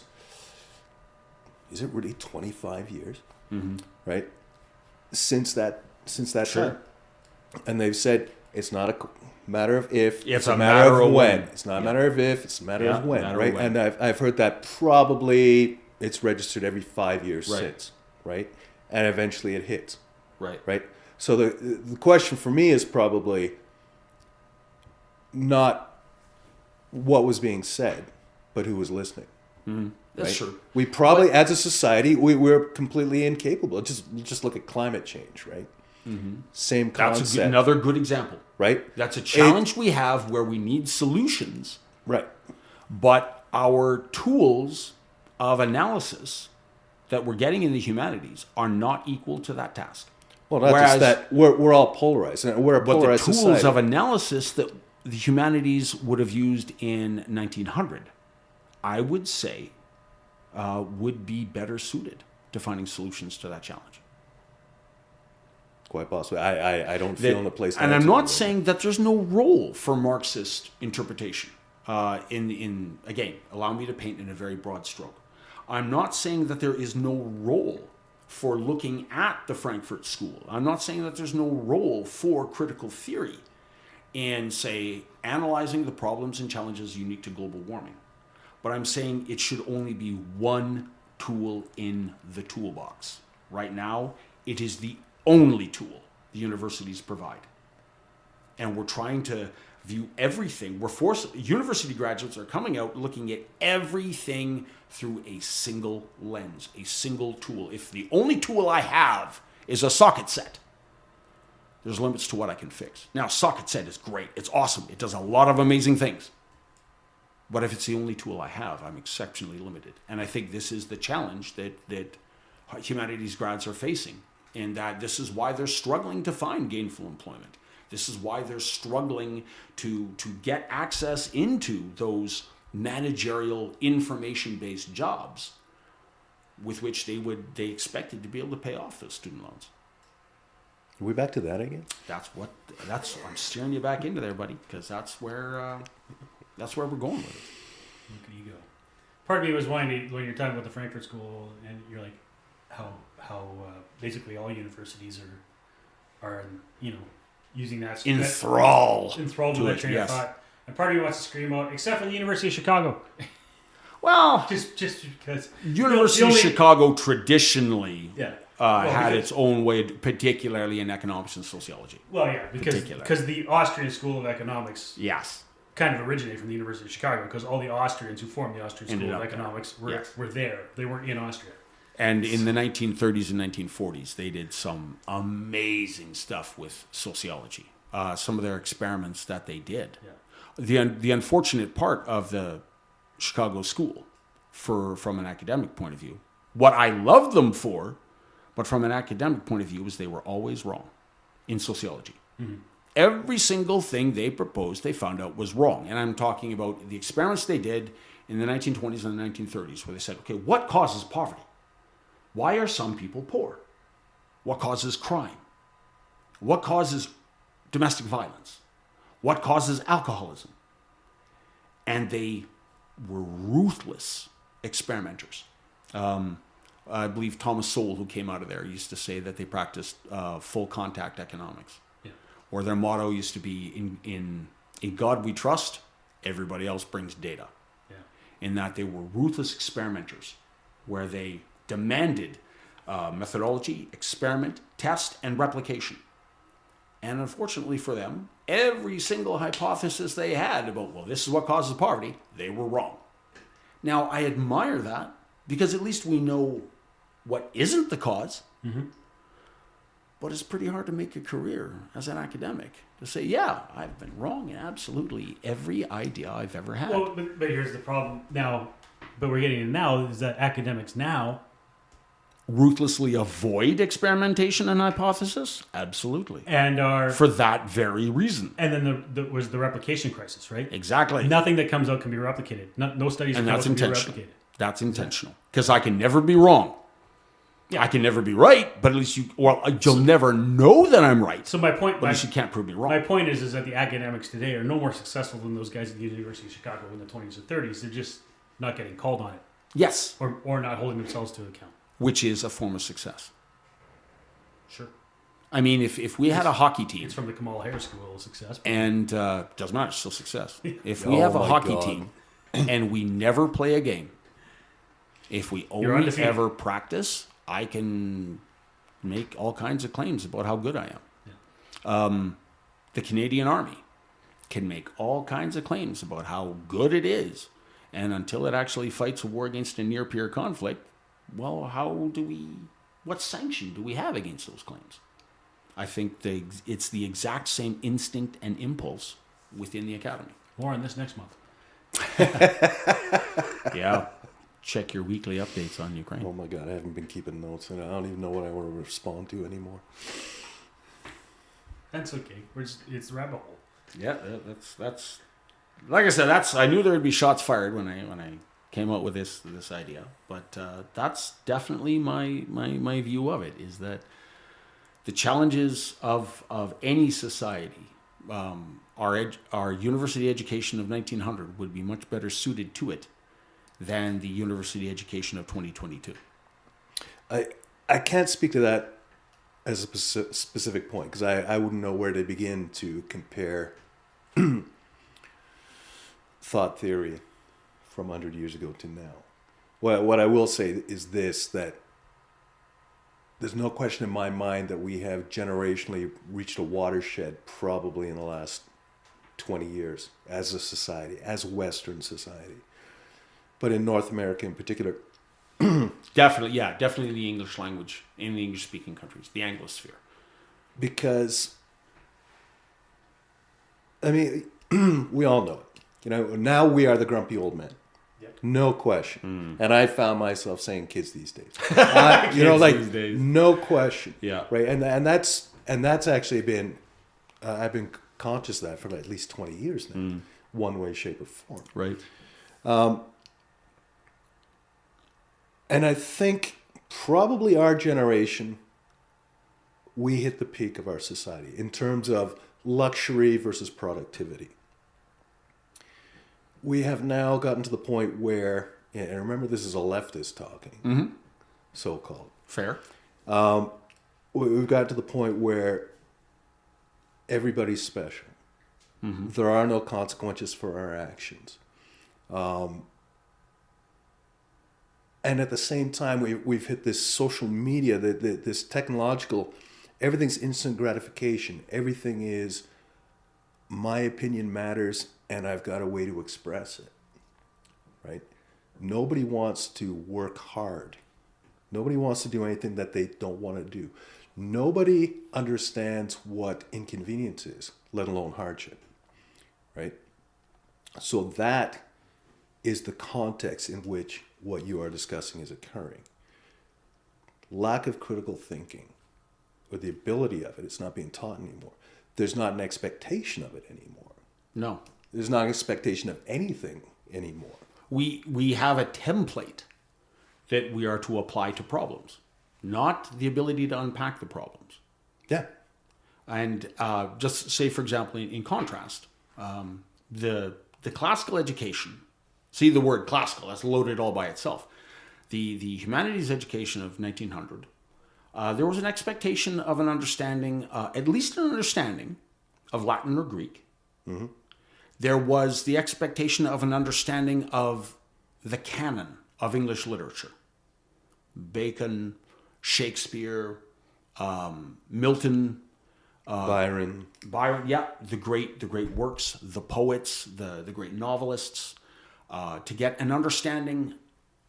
is it really 25 years? Right? Since that time. And they've said, It's not a matter of if.
It's a matter of when.
It's not a matter of if. It's a matter of when,
matter
right?
of when.
And I've heard that probably it's registered every 5 years
Right.
since, right? And eventually it hits,
Right.
right? So the question for me is probably not what was being said, but who was listening.
That's
Right?
true.
We probably, as a society, we're completely incapable. Just look at climate change, right? Same
That's
concept,
another good example.
right?
That's a challenge we have where we need solutions,
Right.
but our tools of analysis that we're getting in the humanities are not equal to that task.
Well, not
Whereas-
just that. We're all polarized, and we're a
But the
polarized
tools
society.
of analysis that the humanities would have used in 1900, I would say, would be better suited to finding solutions to that challenge.
Quite possibly. I don't feel in a place. to
And I'm
answer
not
that.
saying that there's no role for Marxist interpretation. Again, allow me to paint in a very broad stroke. I'm not saying that there is no role for looking at the Frankfurt School. I'm not saying that there's no role for critical theory in, say, analyzing the problems and challenges unique to global warming. But I'm saying it should only be one tool in the toolbox. Right now, it is the only tool the universities provide. And we're trying to view everything. University graduates are coming out looking at everything through a single lens, a single tool. If the only tool I have is a socket set, there's limits to what I can fix. Now, socket set is great. It's awesome. It does a lot of amazing things. But if it's the only tool I have, I'm exceptionally limited. And I think this is the challenge that humanities grads are facing, and that this is why they're struggling to find gainful employment. This is why they're struggling to get access into those managerial, information-based jobs with which they expected to be able to pay off those student loans.
Are we back to that again?
I'm steering you back into there, buddy, because that's where we're going with it.
Look at you go. Part of me was wanting to, when you're talking about the Frankfurt School, and you're like, how basically all universities are using that
Enthralled
with that train of
yes.
thought. And part of me wants to scream out, except for the University of Chicago,
Well,
just because
University
the
of
only-
Chicago traditionally
Yeah.
had
because-
its own way, particularly in economics and sociology.
Well, yeah,
Particular.
because the Austrian School of Economics
Yes.
kind of originated from the University of Chicago, because all the Austrians who formed the Austrian
Ended
School of
up there.
Economics
Yes.
were there. They weren't in Austria.
And in the 1930s and 1940s, they did some amazing stuff with sociology. Some of their experiments that they did.
Yeah.
The unfortunate part of the Chicago school, from an academic point of view, what I loved them for, but from an academic point of view, is they were always wrong in sociology. Mm-hmm. Every single thing they proposed, they found out was wrong. And I'm talking about the experiments they did in the 1920s and the 1930s, where they said, okay, what causes poverty? Why are some people poor? What causes crime? What causes domestic violence? What causes alcoholism? And they were ruthless experimenters. I believe Thomas Sowell, who came out of there, used to say that they practiced full contact economics.
Yeah.
Or their motto used to be, in God we trust, everybody else brings data.
Yeah.
In that they were ruthless experimenters, where they demanded methodology, experiment, test, and replication. And unfortunately for them, every single hypothesis they had about, well, this is what causes poverty, they were wrong. Now, I admire that, because at least we know what isn't the cause. Mm-hmm. But it's pretty hard to make a career as an academic to say, yeah, I've been wrong in absolutely every idea I've ever had.
Well, but here's the problem now. But we're getting in now is that academics now
Ruthlessly avoid experimentation and hypothesis? Absolutely.
and are
For that very reason.
and then the was the replication crisis, right?
Exactly.
Nothing that comes out can be replicated. No studies
And
can
that's
be
intentional.
replicated.
That's intentional. Because I can never be wrong.
Yeah.
I can never be right, but at least you'll never know that I'm right.
So my point,
But at least you can't prove me wrong.
my point is that the academics today are no more successful than those guys at the University of Chicago in the 20s or 30s. They're just not getting called on it,
Yes.
or not holding themselves to account.
Which is a form of success.
Sure.
I mean, if we had a hockey team,
It's from the Kamal Harris School of Success.
and doesn't matter, it's still success. If we have a
my
hockey
God.
team and we never play a game, if we only
undefeated.
ever practice, I can make all kinds of claims about how good I am. The Canadian Army can make all kinds of claims about how good it is, and until it actually fights a war against a near-peer conflict, well, what sanction do we have against those claims? I think it's the exact same instinct and impulse within the academy.
More on this next month.
Yeah. Check your weekly updates on Ukraine.
Oh my God, I haven't been keeping notes, and I don't even know what I want to respond to anymore.
That's okay. It's the rabbit hole.
Yeah, that's like I said. I knew there would be shots fired when I came out with this idea, but that's definitely my view of it. Is that the challenges of any society, our university education of 1900 would be much better suited to it than the university education of 2022.
I can't speak to that as a specific point, because I wouldn't know where to begin to compare thought theory from 100 years ago to now. What I will say is this, that there's no question in my mind that we have generationally reached a watershed probably in the last 20 years as a society, as a Western society. But in North America in particular,
Definitely the English language in the English-speaking countries, the Anglosphere.
because, I mean, we all know it. Now we are the grumpy old men.
Yep.
No question. And I found myself saying kids these days.
These days.
No question.
Yeah.
Right. And that's actually been, I've been conscious of that for at least 20 years now, one way, shape, or form.
Right.
And I think probably our generation, we hit the peak of our society in terms of luxury versus productivity. We have now gotten to the point where, and remember this is a leftist talking, so-called.
Fair.
We've got to the point where everybody's special. There are no consequences for our actions. And at the same time, we've hit this social media, this technological, everything's instant gratification. Everything is, my opinion matters, and I've got a way to express it, right? Nobody wants to work hard. Nobody wants to do anything that they don't want to do. Nobody understands what inconvenience is, let alone hardship, right? So that is the context in which what you are discussing is occurring. Lack of critical thinking, or the ability of it, it's not being taught anymore. There's not an expectation of it anymore.
No.
There's not an expectation of anything anymore.
We have a template that we are to apply to problems, not the ability to unpack the problems.
Yeah.
And just say, for example, in contrast, the classical education, see the word classical, that's loaded all by itself. The humanities education of 1900, there was an expectation of an understanding, at least an understanding of Latin or Greek. Mm-hmm. There was the expectation of an understanding of the canon of English literature. Bacon, Shakespeare, Milton,
Byron,
yeah, the great works, the poets, the great novelists, to get an understanding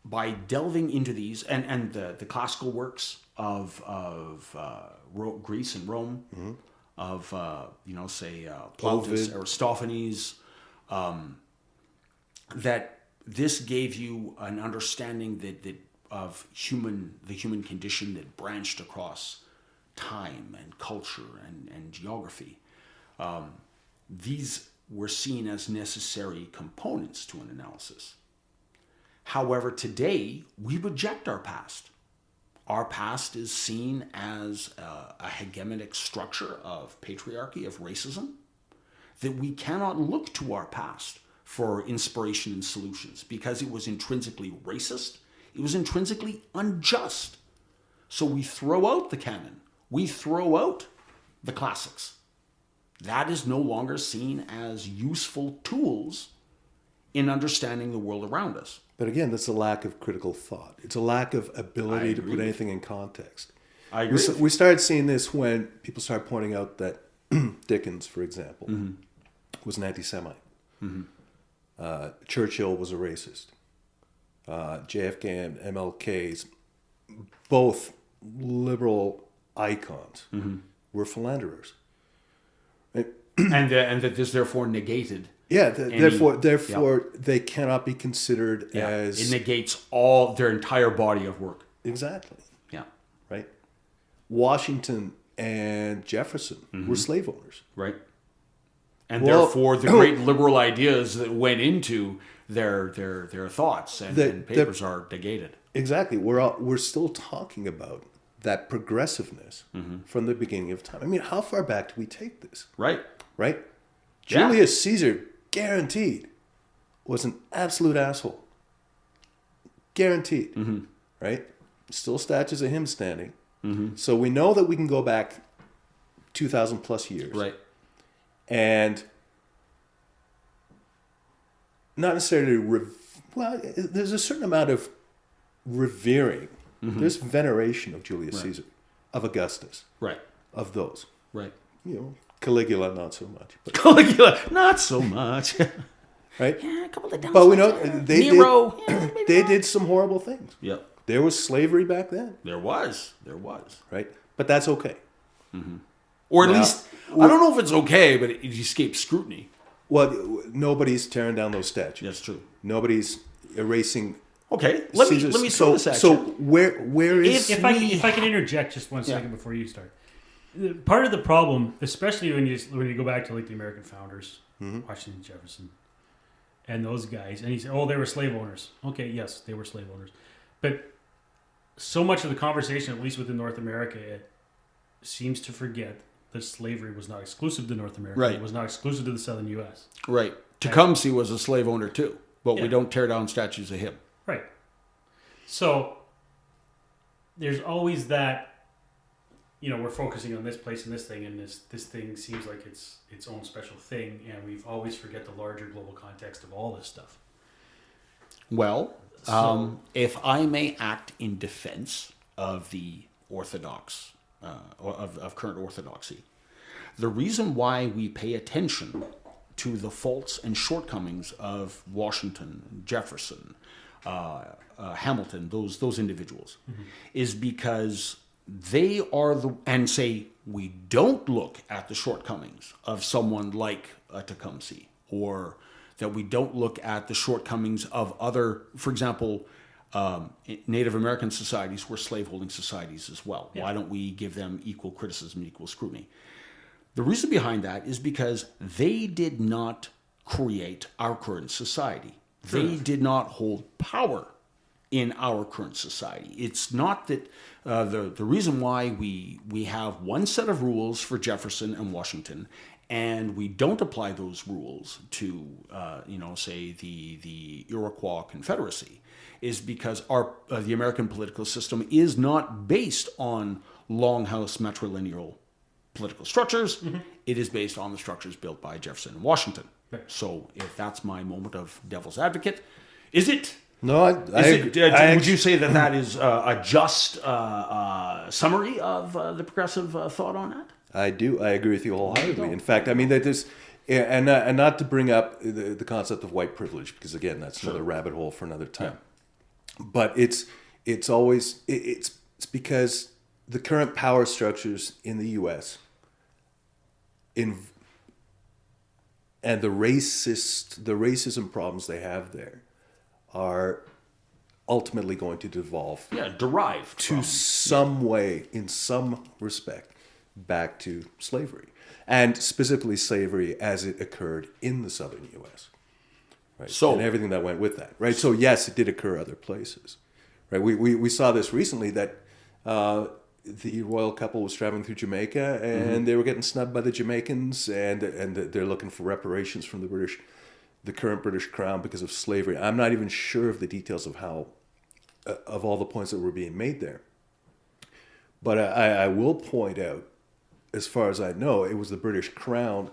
by delving into these and the classical works of Greece and Rome, of say Plautus,
Ovid.
Aristophanes, that this gave you an understanding that of the human condition that branched across time and culture and geography. These were seen as necessary components to an analysis. However, today we reject our past. Our past is seen as a hegemonic structure of patriarchy, of racism, that we cannot look to our past for inspiration and solutions because it was intrinsically racist, it was intrinsically unjust. So we throw out the canon, we throw out the classics. That is no longer seen as useful tools in understanding the world around us.
But again, that's a lack of critical thought. It's a lack of ability to
agree
put
with
anything in context.
I agree.
We started seeing this when people started pointing out that Dickens, for example, was an anti-Semite. Churchill was a racist. JFK and MLK's, both liberal icons, were philanderers.
And that this therefore negated.
Yeah, therefore,
yeah.
they cannot be considered as...
It negates all their entire body of work.
Exactly.
Yeah.
Right? Washington and Jefferson were slave owners.
Right. And
Well,
therefore, the great liberal ideas that went into their thoughts and papers are negated.
Exactly. We're still talking about that progressiveness from the beginning of time. I mean, how far back do we take this?
Right.
Right?
Yeah.
Julius Caesar, guaranteed, was an absolute asshole. Guaranteed. Right? Still statues of him standing. So we know that we can go back 2,000 plus years.
Right.
And not necessarily, there's a certain amount of revering. There's veneration of Julius Caesar, of Augustus,
Right.
of those.
Right.
Caligula, not so much. But,
Caligula, not so much.
right?
Yeah, a couple of
But we know
Nero.
they did some horrible things.
Yep.
There was slavery back then,
There was.
right? But that's okay.
Or at
Now,
least, I don't know if it's okay, but it escapes scrutiny.
Well, nobody's tearing down those statues.
That's true.
Nobody's erasing.
Okay, let me
Caesar's-
throw this at
So
you.
where is
If I can interject just one second before you start. Part of the problem, especially when you go back to like the American founders, Washington, Jefferson, and those guys, and you say, oh, they were slave owners. Okay, yes, they were slave owners. But so much of the conversation, at least within North America, it seems to forget that slavery was not exclusive to North America.
Right.
It was not exclusive to the southern U.S.
Right. Tecumseh was a slave owner too, but we
Yeah.
don't tear down statues of him.
Right. So there's always that, we're focusing on this place and this thing, and this thing seems like it's its own special thing, and we always forget the larger global context of all this stuff.
Well, if I may act in defense of the Orthodox, of current Orthodoxy, the reason why we pay attention to the faults and shortcomings of Washington, Jefferson, Hamilton, those individuals, is because they are and say we don't look at the shortcomings of someone like Tecumseh, or that we don't look at the shortcomings of other, for example, Native American societies were slaveholding societies as well. Yeah. Why don't we give them equal criticism, equal scrutiny? The reason behind that is because they did not create our current society. They did not hold power in our current society. It's not that the reason why we have one set of rules for Jefferson and Washington, and we don't apply those rules to, say the Iroquois Confederacy, is because the American political system is not based on longhouse matrilineal political structures. It is based on the structures built by Jefferson and Washington. Right. So if that's my moment of devil's advocate, is it?
No,
would you say that is a just summary of the progressive thought on that?
I do. I agree with you wholeheartedly. In fact, I mean that this, and not to bring up the concept of white privilege, because again, that's another rabbit hole for another time. Yeah. But it's because the current power structures in the U.S. and the racism problems they have there are ultimately going to devolve.
Derive
to some way, in some respect, back to slavery, and specifically slavery as it occurred in the southern U.S. Right, so, and everything that went with that. Right. So yes, it did occur other places. Right. We saw this recently that the royal couple was traveling through Jamaica, and they were getting snubbed by the Jamaicans, and they're looking for reparations from the current British Crown because of slavery. I'm not even sure of the details of how, of all the points that were being made there. But I will point out, as far as I know, it was the British Crown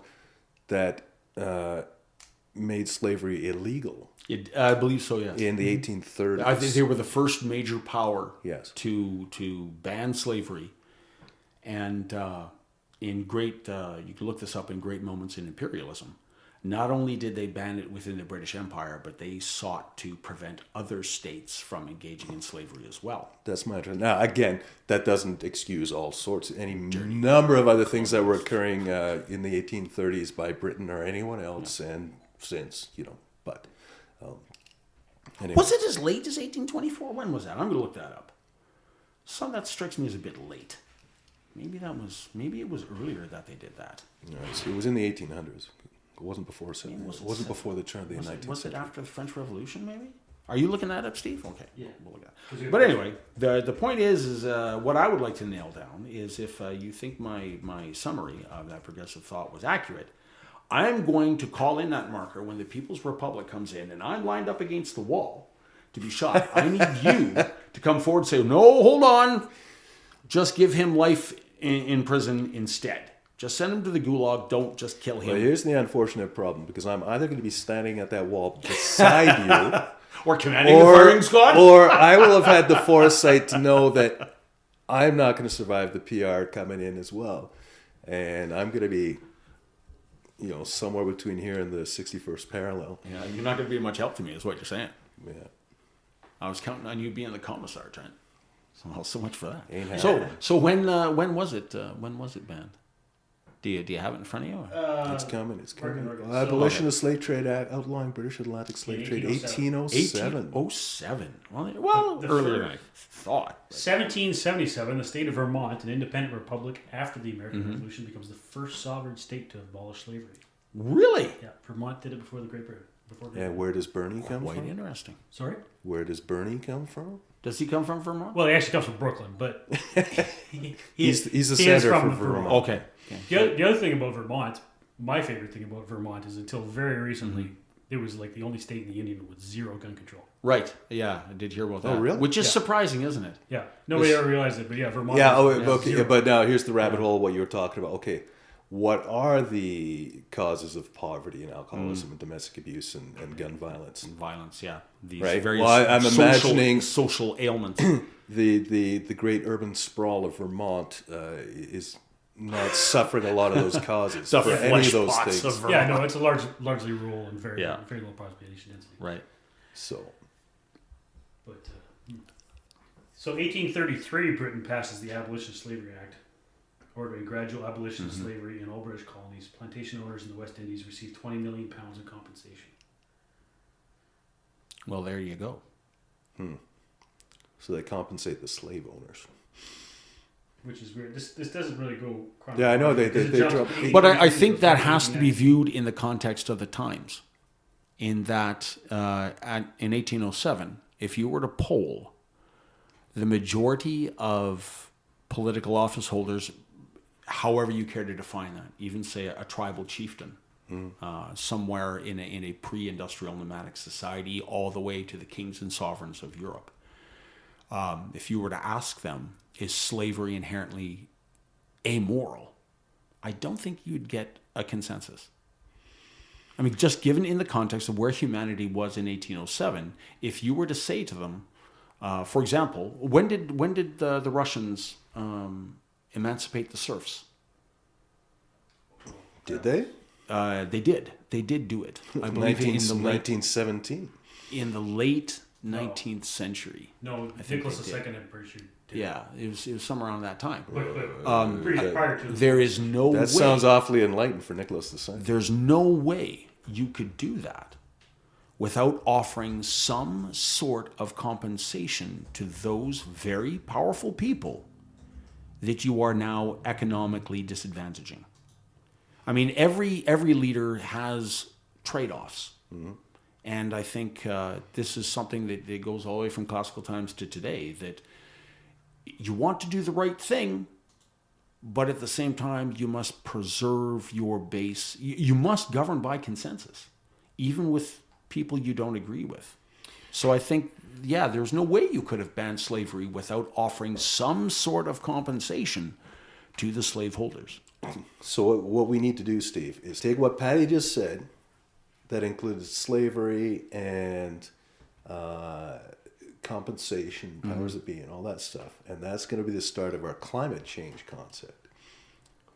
that made slavery illegal
I believe so, yes.
in the 1830s.
I think they were the first major power
Yes.
to ban slavery. And in great, you can look this up in Great Moments in Imperialism, not only did they ban it within the British Empire, but they sought to prevent other states from engaging in slavery as well.
That's my understanding. Now, again, that doesn't excuse all sorts, any number of other things that were occurring in the 1830s by Britain or anyone else, and since, but anyway.
Was it as late as 1824? When was that? I'm going to look that up. Some that strikes me as a bit late. Maybe it was earlier that they did that.
No, it was in the 1800s. It wasn't before it wasn't before the turn of the 19th
Was it
century.
after the French Revolution, maybe? Are you looking that up, Steve? Okay.
Yeah.
We'll look at it. But anyway, the point is what I would like to nail down is if you think my summary of that progressive thought was accurate, I'm going to call in that marker when the People's Republic comes in and I'm lined up against the wall to be shot. I need you to come forward and say, no, hold on. Just give him life in prison instead. Just send him to the gulag. Don't just kill him.
Well, here's the unfortunate problem, because I'm either going to be standing at that wall beside you,
or commanding the firing squad.
or I will have had the foresight to know that I'm not going to survive the PR coming in as well, and I'm going to be, somewhere between here and the 61st parallel.
Yeah, you're not going to be much help to me, is what you're saying.
Yeah.
I was counting on you being the commissar, Trent. So much for that.
Ain't happening.
So when was it? When was it banned? Do you have it in front of you?
It's coming. It's coming.
Working.
Abolition of Slave Trade Act, outlawing British Atlantic slave trade, 1807.
1807. Well, earlier than I thought.
1777, the state of Vermont, an independent republic after the American Revolution, becomes the first sovereign state to abolish slavery.
Really?
Yeah, Vermont did it before the Great Britain.
And where does Bernie come
Quite
from?
interesting.
Sorry?
Where does Bernie come from?
Does he come from Vermont?
Well, he actually comes from Brooklyn, but
He's the
he is
senator
from
for Vermont.
Okay.
The other thing about Vermont, my favorite thing about Vermont is until very recently, it was like the only state in the Union with zero gun control.
Right. Yeah, I did hear about that.
Oh, really?
Which is surprising, isn't it?
Yeah. Nobody ever realized it, but yeah, Vermont.
Yeah,
has
okay,
zero.
but now here's the rabbit hole, what you were talking about. Okay, what are the causes of poverty and alcoholism and domestic abuse and gun violence?
Violence, yeah. These
Right.
various
Well, I'm imagining
social ailments.
the great urban sprawl of Vermont is not suffering a lot of those causes for
Suffering
any of
flesh
those
pots
things.
of
Yeah, no, it's a largely rural and very
Yeah.
very low population density.
Right.
So,
But so 1833, Britain passes the Abolition of Slavery Act, ordering gradual abolition of slavery in all British colonies. Plantation owners in the West Indies received 20 million pounds in compensation.
Well, there you go.
so they compensate the slave owners.
Which is weird. This doesn't really go chronologically.
Yeah, I know they
because it jumps-
drop.
But I think that has to be viewed in the context of the times. In that, in 1807, if you were to poll the majority of political office holders, however you care to define that, even say a tribal chieftain, somewhere in a pre-industrial nomadic society, all the way to the kings and sovereigns of Europe, if you were to ask them, is slavery inherently amoral? I don't think you'd get a consensus. I mean, just given in the context of where humanity was in 1807, if you were to say to them, for example, when did the Russians emancipate the serfs?
Did they?
They did. They did do it. I believe in the late
1917.
in the late 19th century.
No, Nicholas II, I'm pretty sure. Did.
Yeah, it was somewhere around that time.
But pretty prior to
There is no way.
That sounds awfully enlightened for Nicholas II.
There's no way you could do that without offering some sort of compensation to those very powerful people that you are now economically disadvantaging. I mean, every leader has trade-offs. And I think this is something that goes all the way from classical times to today, that you want to do the right thing, but at the same time, you must preserve your base. You must govern by consensus, even with people you don't agree with. So I think, there's no way you could have banned slavery without offering some sort of compensation to the slaveholders.
So what we need to do, Steve, is take what Patty just said, that included slavery and compensation, powers that be, and all that stuff, and that's going to be the start of our climate change concept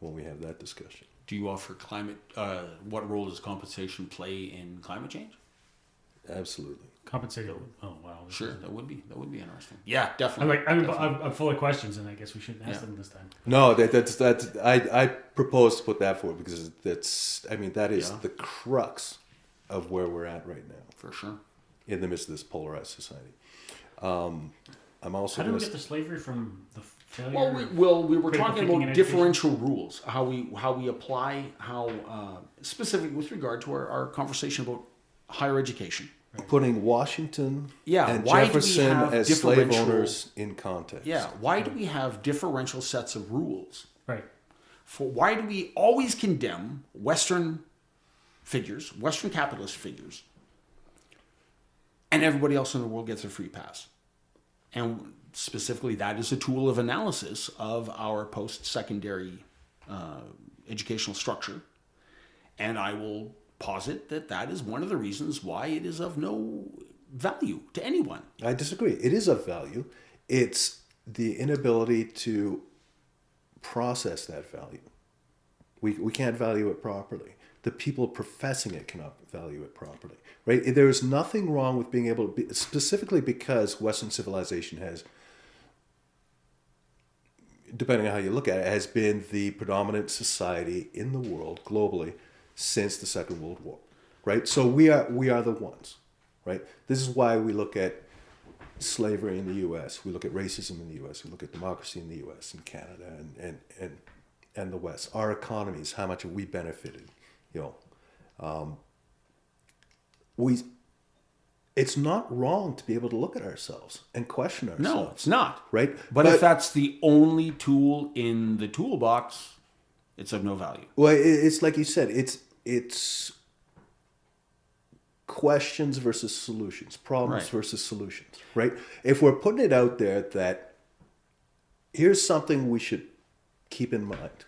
when we have that discussion.
Do you offer what role does compensation play in climate change?
Absolutely.
Compensation. Oh wow.
Sure, that would be interesting. Yeah, definitely.
I'm full of questions, and I guess we shouldn't ask them this time.
No, that's I propose to put that forward because that is the crux of where we're at right now.
For sure.
In the midst of this polarized society. I'm also.
How do we get to slavery from the failure?
Well, we were talking about
education?
differential rules, how we apply, specifically with regard to our conversation about higher education.
Right. Putting Washington and
why
Jefferson
do we have
as slave owners in context.
Yeah, why do we have differential sets of rules?
Right.
Why do we always condemn Western figures, Western capitalist figures, and everybody else in the world gets a free pass? And specifically, that is a tool of analysis of our post-secondary educational structure. And I will posit that is one of the reasons why it is of no value to anyone.
I disagree. It is of value. It's the inability to process that value. We can't value it properly. The people professing it cannot value it properly, right? There is nothing wrong with being able to be, specifically because Western civilization has, depending on how you look at it, has been the predominant society in the world globally since the Second World War, right? So we are the ones, right? This is why we look at slavery in the U.S. We look at racism in the U.S. We look at democracy in the U.S. and Canada and the West. Our economies, how much have we benefited? It's not wrong to be able to look at ourselves and question ourselves.
No, it's not.
Right?
But if that's the only tool in the toolbox, it's of no value.
Well, it's like you said, it's questions versus solutions, problems versus solutions, right? If we're putting it out there that here's something we should keep in mind.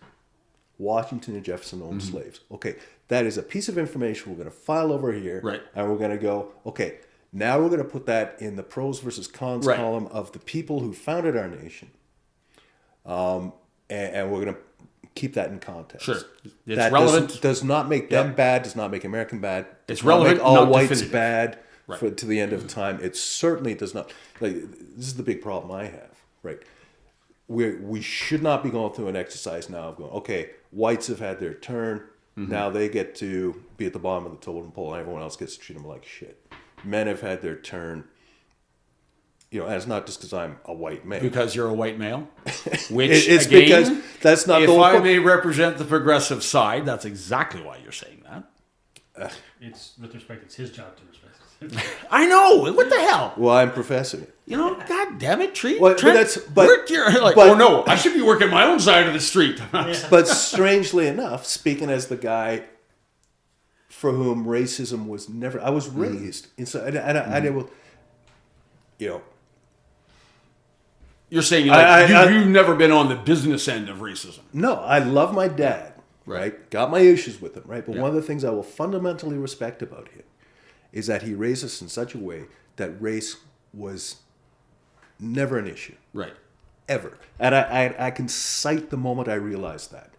Washington and Jefferson owned slaves. Okay, that is a piece of information we're going to file over here.
Right.
And we're going to go, okay, now we're going to put that in the pros versus cons column of the people who founded our nation. And we're going to keep that in context.
Sure. It's
that
relevant.
Does not make them bad, does not make American bad.
It's
does not
relevant,
make all
not
whites
definitive.
bad
Right.
to the end of time. It certainly does not. Like, this is the big problem I have, right? We should not be going through an exercise now of going, okay, whites have had their turn. Now they get to be at the bottom of the totem pole and everyone else gets to treat them like shit. Men have had their turn. And it's not just because I'm a white male.
Because you're a white male? Which,
it's
again,
because that's not
if
the whole
I
point.
may represent the progressive side, that's exactly why you're saying that.
It's with respect. It's his job to respect.
I know. What the hell?
Well, I'm professing it.
God damn it, Trent.
Well,
work your, oh no, I should be working my own side of the street.
But strangely enough, speaking as the guy for whom racism was never, I was raised inside, and it will,
You're saying you've never been on the business end of racism.
No, I love my dad, right? Got my issues with him, right? But one of the things I will fundamentally respect about him is that he raised us in such a way that race was never an issue.
Right.
Ever. And I can cite the moment I realized that.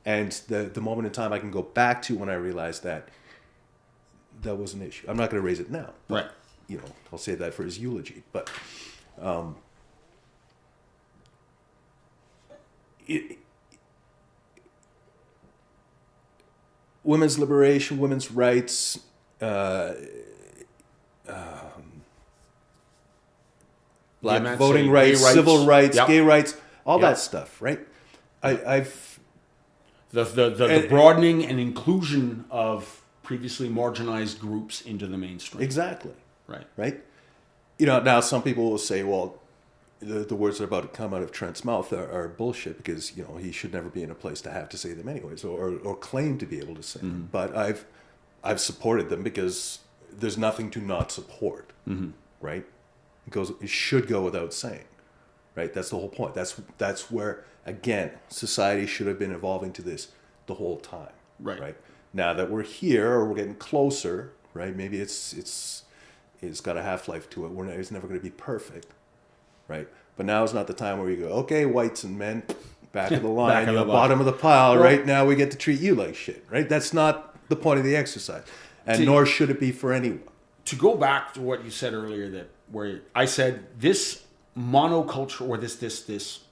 And the moment in time I can go back to when I realized that was an issue. I'm not going to raise it now.
Right.
I'll say that for his eulogy. But women's liberation, women's rights, black voting rights, civil rights, gay rights, all that stuff, right? I've
the broadening and inclusion of previously marginalized groups into the mainstream.
Exactly.
Right.
Now some people will say, well, the words that are about to come out of Trent's mouth are bullshit because he should never be in a place to have to say them anyways, or claim to be able to say them. But I've supported them because there's nothing to not support, right? It should go without saying, right? That's the whole point. That's where, again, society should have been evolving to this the whole time,
Right.
Now that we're here, or we're getting closer, right? Maybe it's got a half-life to it. It's never going to be perfect, right? But now is not the time where you go, okay, whites and men, back of the line,
of the
bottom of the pile,
Well,
right? Now we get to treat you like shit, right? That's not the point of the exercise, and nor should it be for anyone.
To go back to what you said earlier, where I said this monoculture or this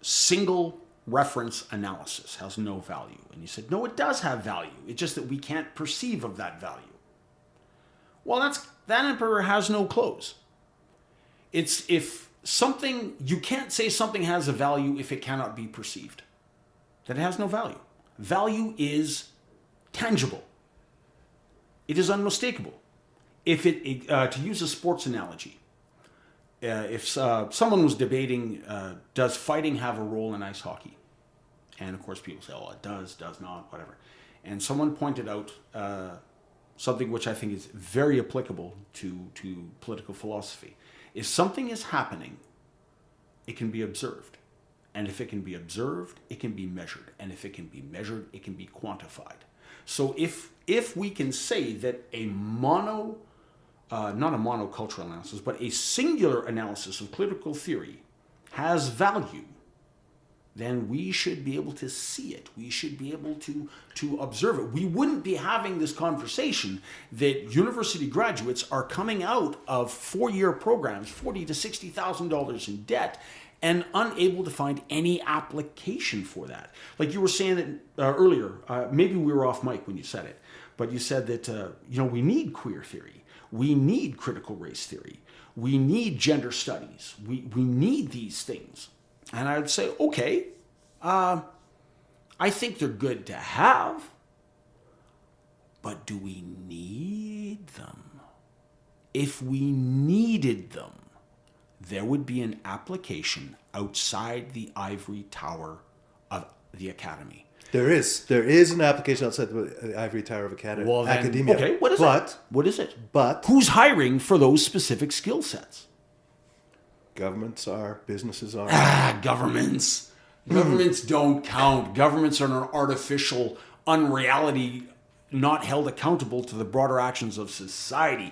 single reference analysis has no value, and you said no, it does have value. It's just that we can't perceive of that value. Well, that emperor has no clothes. It's if something, you can't say something has a value if it cannot be perceived. That it has no value. Value is tangible. It is unmistakable. If to use a sports analogy, if someone was debating, does fighting have a role in ice hockey? And of course people say, oh, it does not, whatever. And someone pointed out something which I think is very applicable to political philosophy. If something is happening, it can be observed. And if it can be observed, it can be measured. And if it can be measured, it can be quantified. So if we can say that not a monocultural analysis, but a singular analysis of political theory has value, then we should be able to see it. We should be able to observe it. We wouldn't be having this conversation that university graduates are coming out of 4-year programs, $40,000 to $60,000 in debt, and unable to find any application for that. Like you were saying that earlier, maybe we were off mic when you said it, but you said that we need queer theory, we need critical race theory, we need gender studies, we need these things. And I would say, okay, I think they're good to have, but do we need them? If we needed them, there would be an application outside the ivory tower of the academy.
There is an application outside the ivory tower of academia.
Okay, what is it? What is it?
But
who's hiring for those specific skill sets?
Governments are, businesses are.
Governments. Governments don't count. Governments are an artificial unreality, not held accountable to the broader actions of society.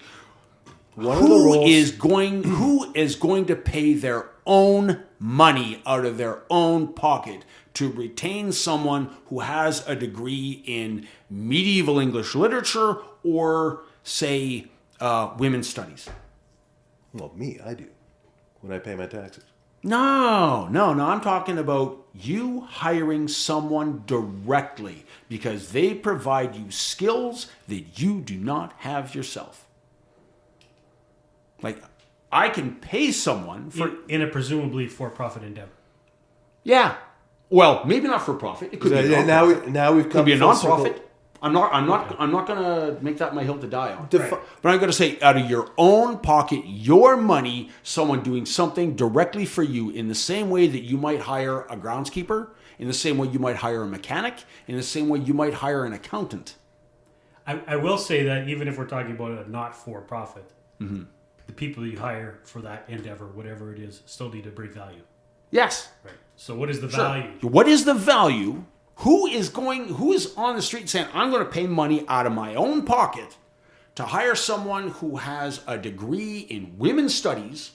Who is going to pay their own money out of their own pocket to retain someone who has a degree in medieval English literature or, say, women's studies?
Well, me, I do. When I pay my taxes.
No. I'm talking about you hiring someone directly because they provide you skills that you do not have yourself. Like, I can pay someone for...
In a presumably for-profit endeavor.
Yeah. Well, maybe not for profit. It could be a non-profit.
Now we've come
could be a
full
non-profit.
circle.
I'm not going to make that my hill to die on.
Right.
But I'm going to say, out of your own pocket, your money, someone doing something directly for you in the same way that you might hire a groundskeeper, in the same way you might hire a mechanic, in the same way you might hire an accountant.
I will say that even if we're talking about a not-for-profit, the people you hire for that endeavor, whatever it is, still need to bring value.
Yes.
Right. So what is the value?
What is the value? Who is on the street saying, I'm going to pay money out of my own pocket to hire someone who has a degree in women's studies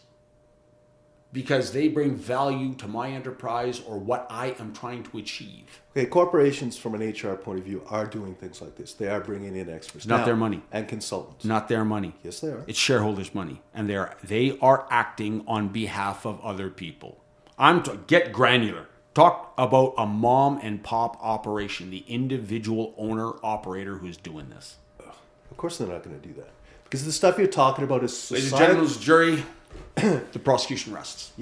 because they bring value to my enterprise or what I am trying to achieve?
Okay, corporations from an HR point of view are doing things like this. They are bringing in experts.
Not their money.
And consultants.
Not their money.
Yes, they are.
It's shareholders' money. And they are acting on behalf of other people. Get granular. Talk about a mom and pop operation, the individual owner operator who's doing this.
Of course they're not going to do that. Because the stuff you're talking about is
Ladies and gentlemen, jury, the prosecution rests.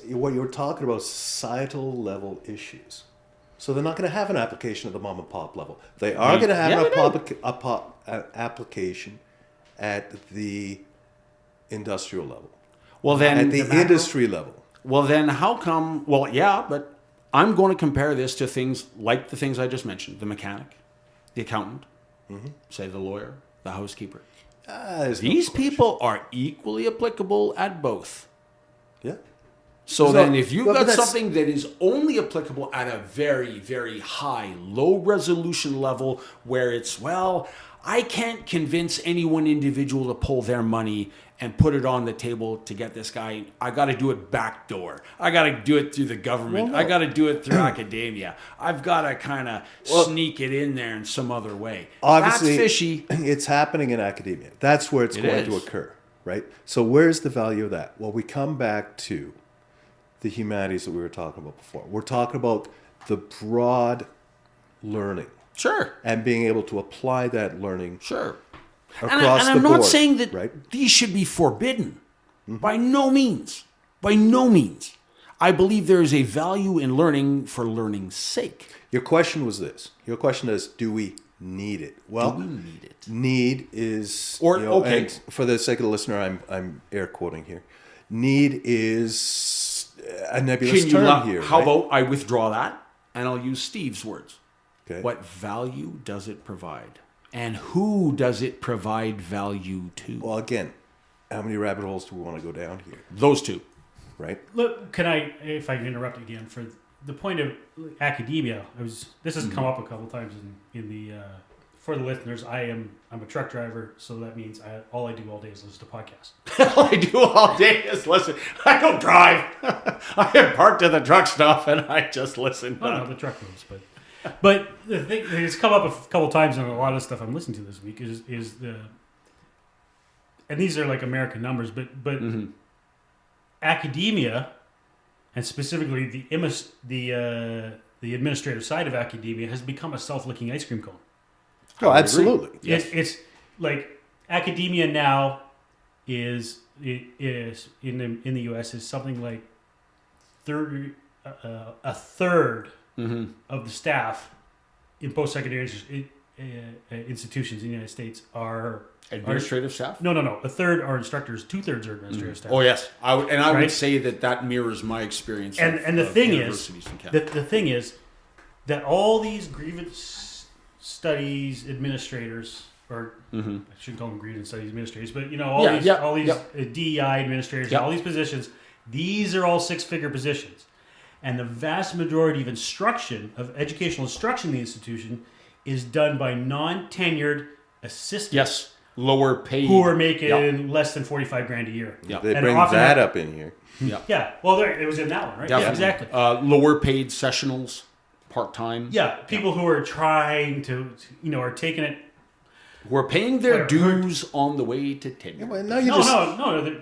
What you're talking about is societal level issues. So they're not going to have an application at the mom and pop level. They are going to have an application at the industrial level.
Well, then
at the industry level.
Well, then how come? Well, yeah, but I'm going to compare this to things like the things I just mentioned: the mechanic, the accountant, say the lawyer, the housekeeper. These people are equally applicable at both.
Yeah.
So then if you've
but
got
that's-
something that is only applicable at a very, very high, low resolution level where it's, well, I can't convince any one individual to pull their money and put it on the table to get this guy. I got to do it backdoor. I got to do it through the government.
Well, no.
I got to do it through academia. I've got to kind of sneak it in there in some other way.
Obviously,
That's fishy.
It's happening in academia. That's where it's going to
is.
occur, right? So where's the value of that? Well, we come back to the humanities that we were talking about before. We're talking about the broad learning
Sure.
and being able to apply that learning
Sure.
across
I'm
the board.
not saying that
right?
these should be forbidden. By no means. By no means. I believe there is a value in learning for learning's sake.
Your question was this. Your question is, do we need it? Well,
Do we need it?
need is
Or, okay.
and for the sake of the listener, I'm air quoting here. Need is a nebulous term here.
How
right?
about I withdraw that and I'll use Steve's words.
Okay.
What value does it provide? And who does it provide value to?
Well, again, how many rabbit holes do we want to go down here?
Those two.
Right?
Look, can I, if I can interrupt again, for the point of academia, this has come up a couple times in the for the listeners. I'm a truck driver, so that means all I do all day is listen to podcasts.
All I do all day is listen. I don't drive. I am parked at the truck stop and I just listen.
Oh, no, the truck moves, but the thing it's come up a couple times in a lot of stuff I'm listening to this week is the, and these are like American numbers, but academia, and specifically the administrative side of academia, has become a self-licking ice cream cone.
Oh, absolutely.
Yes.
It's like academia now is in the U.S. is something like a third of the staff in post-secondary institutions in the United States are
Administrative staff?
No. A third are instructors. 2/3 are administrative staff.
Oh, yes. I would
Right?
say that mirrors my experience
And the thing is,
universities in Canada.
the thing is that all these grievance studies administrators, or I shouldn't call them grievance studies administrators, but all these DEI administrators,
Yeah.
all these positions, these are all six-figure positions, and the vast majority of instruction, of educational instruction in the institution, is done by non-tenured assistants.
Yes. Lower paid.
Who are making less than $45,000 a year.
Yeah.
They
And
bring
often
that up in here.
Yeah.
Yeah, well, it was in that one, right?
Definitely.
Yeah, exactly.
Lower paid sessionals, part-time.
Yeah, people who are trying to, are taking it.
Who are paying their dues on the way to tenure.
Well, now you
No,
just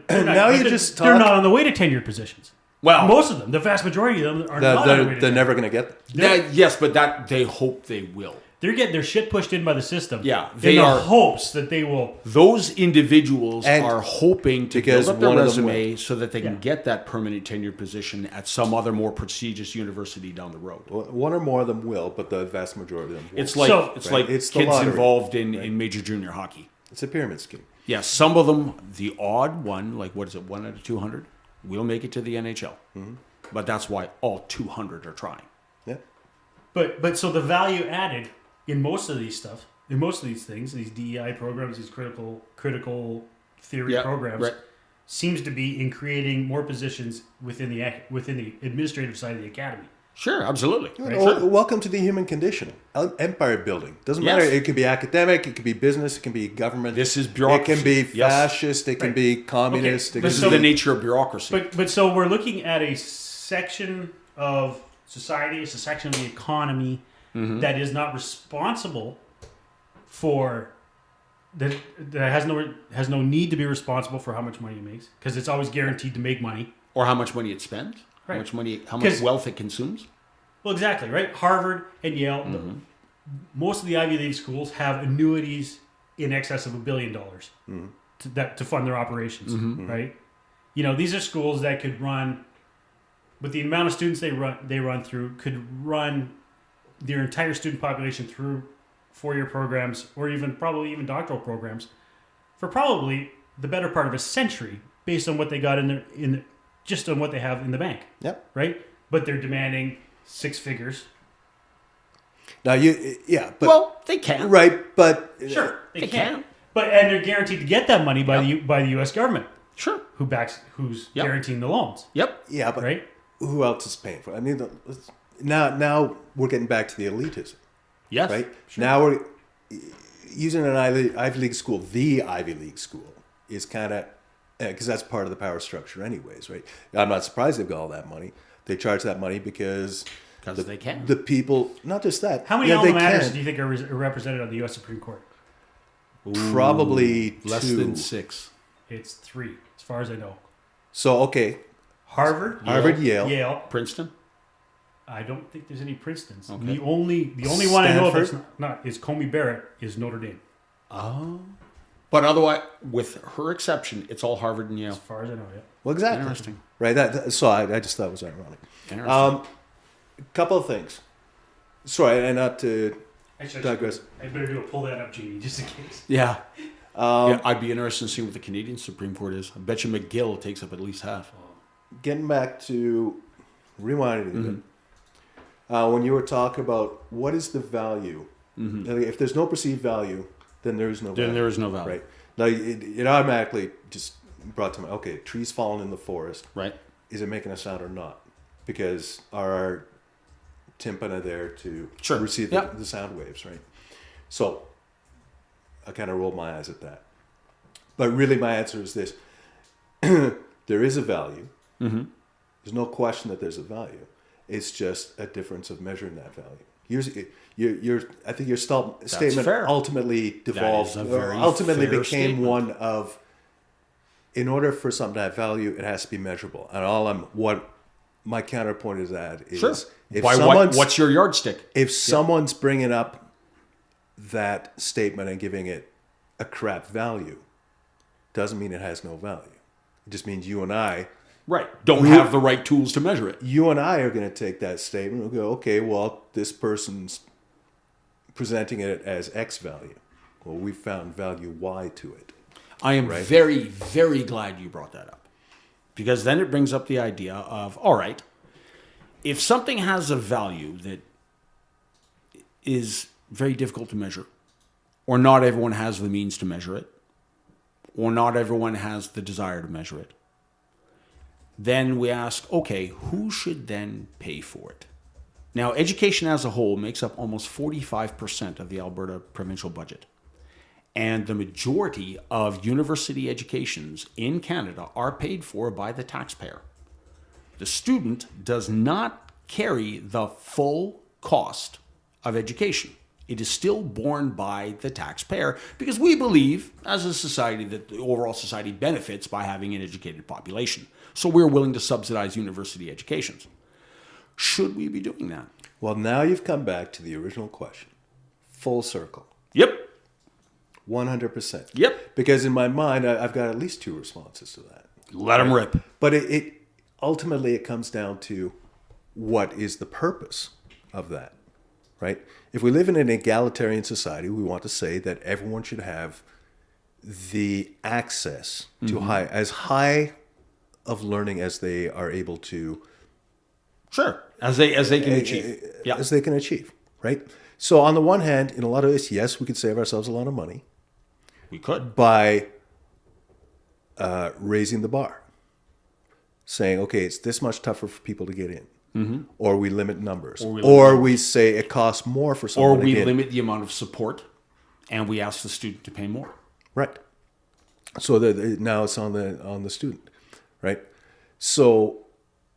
they're not.
now you
They're-
just
They're
talk-
not on the way to tenured positions.
Well,
Most of them, the vast majority of them, are not on the way to
they're
tenure.
never going to get there.
yes, but that they hope they will.
They're getting their shit pushed in by the system.
Yeah,
in
they
the
are-
hopes that they will.
Those individuals
And
are hoping to
because
build up their
one of them
resume so that they can
Yeah.
get that permanent tenured position at some other more prestigious university down the road.
Well, one or more of them will, but the vast majority of them won't.
It's like
So-
it's
Right.
like
It's the
kids
lottery,
involved in major junior hockey.
It's a pyramid scheme.
Yeah, some of them, the odd one, like what is it, 1 out of 200, will make it to the NHL. But that's why all 200 are trying.
Yeah.
But so the value added in most of these stuff, in most of these things, these DEI programs, these critical theory
Yeah,
programs,
right.
seems to be in creating more positions within the administrative side of the academy.
Sure, absolutely.
Oh, welcome to the human condition. Empire building. Doesn't matter.
Yes.
It could be academic. It could be business. It can be government.
This is
It
bureaucracy.
can be
Yes.
fascist. It can
Right.
be communist.
Okay,
It
This
can
is
be,
the nature of bureaucracy.
But so we're looking at a section of society, it's a section of the economy that is not responsible for that has no need to be responsible for how much money it makes, because it's always guaranteed to make money.
Or how much money it spends,
Right.
how much
'Cause-
wealth it consumes.
Well, exactly, right? Harvard and Yale, most of the Ivy League schools have annuities in excess of $1 billion to fund their operations, right? These are schools that could run, with the amount of students they run through, could run their entire student population through four-year programs, or probably even doctoral programs, for probably the better part of a century, based on what they got just on what they have in the bank,
Yep.
right? But they're demanding 6 figures.
Now but
Well, they can.
right, but
Sure, they
They
can.
can.
and they're guaranteed to get that money by the U.S. government,
Sure.
who's guaranteeing the loans.
Yep.
Yeah, but
Right?
who else is paying for it? I mean, now we're getting back to the elitism,
Yes.
right? Now we're using an Ivy League school. The Ivy League school is kind of, because that's part of the power structure anyways, right? I'm not surprised they've got all that money. They charge that money because
they can.
The people, not just that.
How many
yeah,
alma
they
maters
can.
do you think are represented on the U.S. Supreme Court?
Probably
Less
2.
than 6.
It's 3, as far as I know.
So, okay.
Harvard,
Yale.
Princeton.
I don't think there's any Princetons.
Okay.
The only one I know of that's
Stanford?
not is Comey Barrett is Notre Dame.
Oh. But otherwise, with her exception, it's all Harvard and Yale.
As far as I know, yeah.
Well, exactly.
Interesting.
Right. So I just thought it was ironic.
Interesting.
A couple of things. Sorry, and not to
Actually,
digress.
I better pull that up, Jeannie, just in case.
Yeah. Yeah. I'd be interested in seeing what the Canadian Supreme Court is. I bet you McGill takes up at least half.
Getting back to rewinding a bit. When you were talking about what is the value, if there's no perceived value, then there is no value.
Then there is no value.
Right. Now, it automatically just brought to mind, okay, trees falling in the forest.
Right.
Is it making a sound or not? Because are our tympana there to
Sure.
receive
Yep.
the sound waves, right? So I kind of rolled my eyes at that. But really my answer is this. There is a value.
Mm-hmm.
There's no question that there's a value. It's just a difference of measuring that value. I think your statement
fair.
ultimately devolved,
That is a very
ultimately
fair
became
statement.
one of, in order for something to have value, it has to be measurable. And what my counterpoint is that is,
Sure.
if
By
someone's,
what's your yardstick?
if someone's bringing up that statement and giving it a crap value, doesn't mean it has no value. It just means you and I
Don't have the right tools to measure it.
you and I are going to take that statement and go, okay, well, this person's presenting it as X value. Well, we found value Y to it.
I am very, very glad you brought that up. Because then it brings up the idea of, all right, if something has a value that is very difficult to measure, or not everyone has the means to measure it, or not everyone has the desire to measure it, then we ask, okay, who should then pay for it? Now, education as a whole makes up almost 45% of the Alberta provincial budget. And the majority of university educations in Canada are paid for by the taxpayer. The student does not carry the full cost of education. It is still borne by the taxpayer because we believe, as a society, that the overall society benefits by having an educated population. So we're willing to subsidize university educations. Should we be doing that?
Well, now you've come back to the original question. Full circle.
Yep.
100%.
Yep.
Because in my mind, I've got at least 2 responses to that.
Let them rip.
But it ultimately it comes down to what is the purpose of that, right? If we live in an egalitarian society, we want to say that everyone should have the access to high of learning as they are able to,
Sure. As they can achieve. Yeah.
as they can achieve, right? So on the one hand, in a lot of this, yes, we could save ourselves a lot of money
We could.
by raising the bar, saying, okay, it's this much tougher for people to get in. Or we limit numbers. Or we say it costs more for
Or
someone to
we
get in.
limit the amount of support and we ask the student to pay more.
Right. So now it's on the student, right? So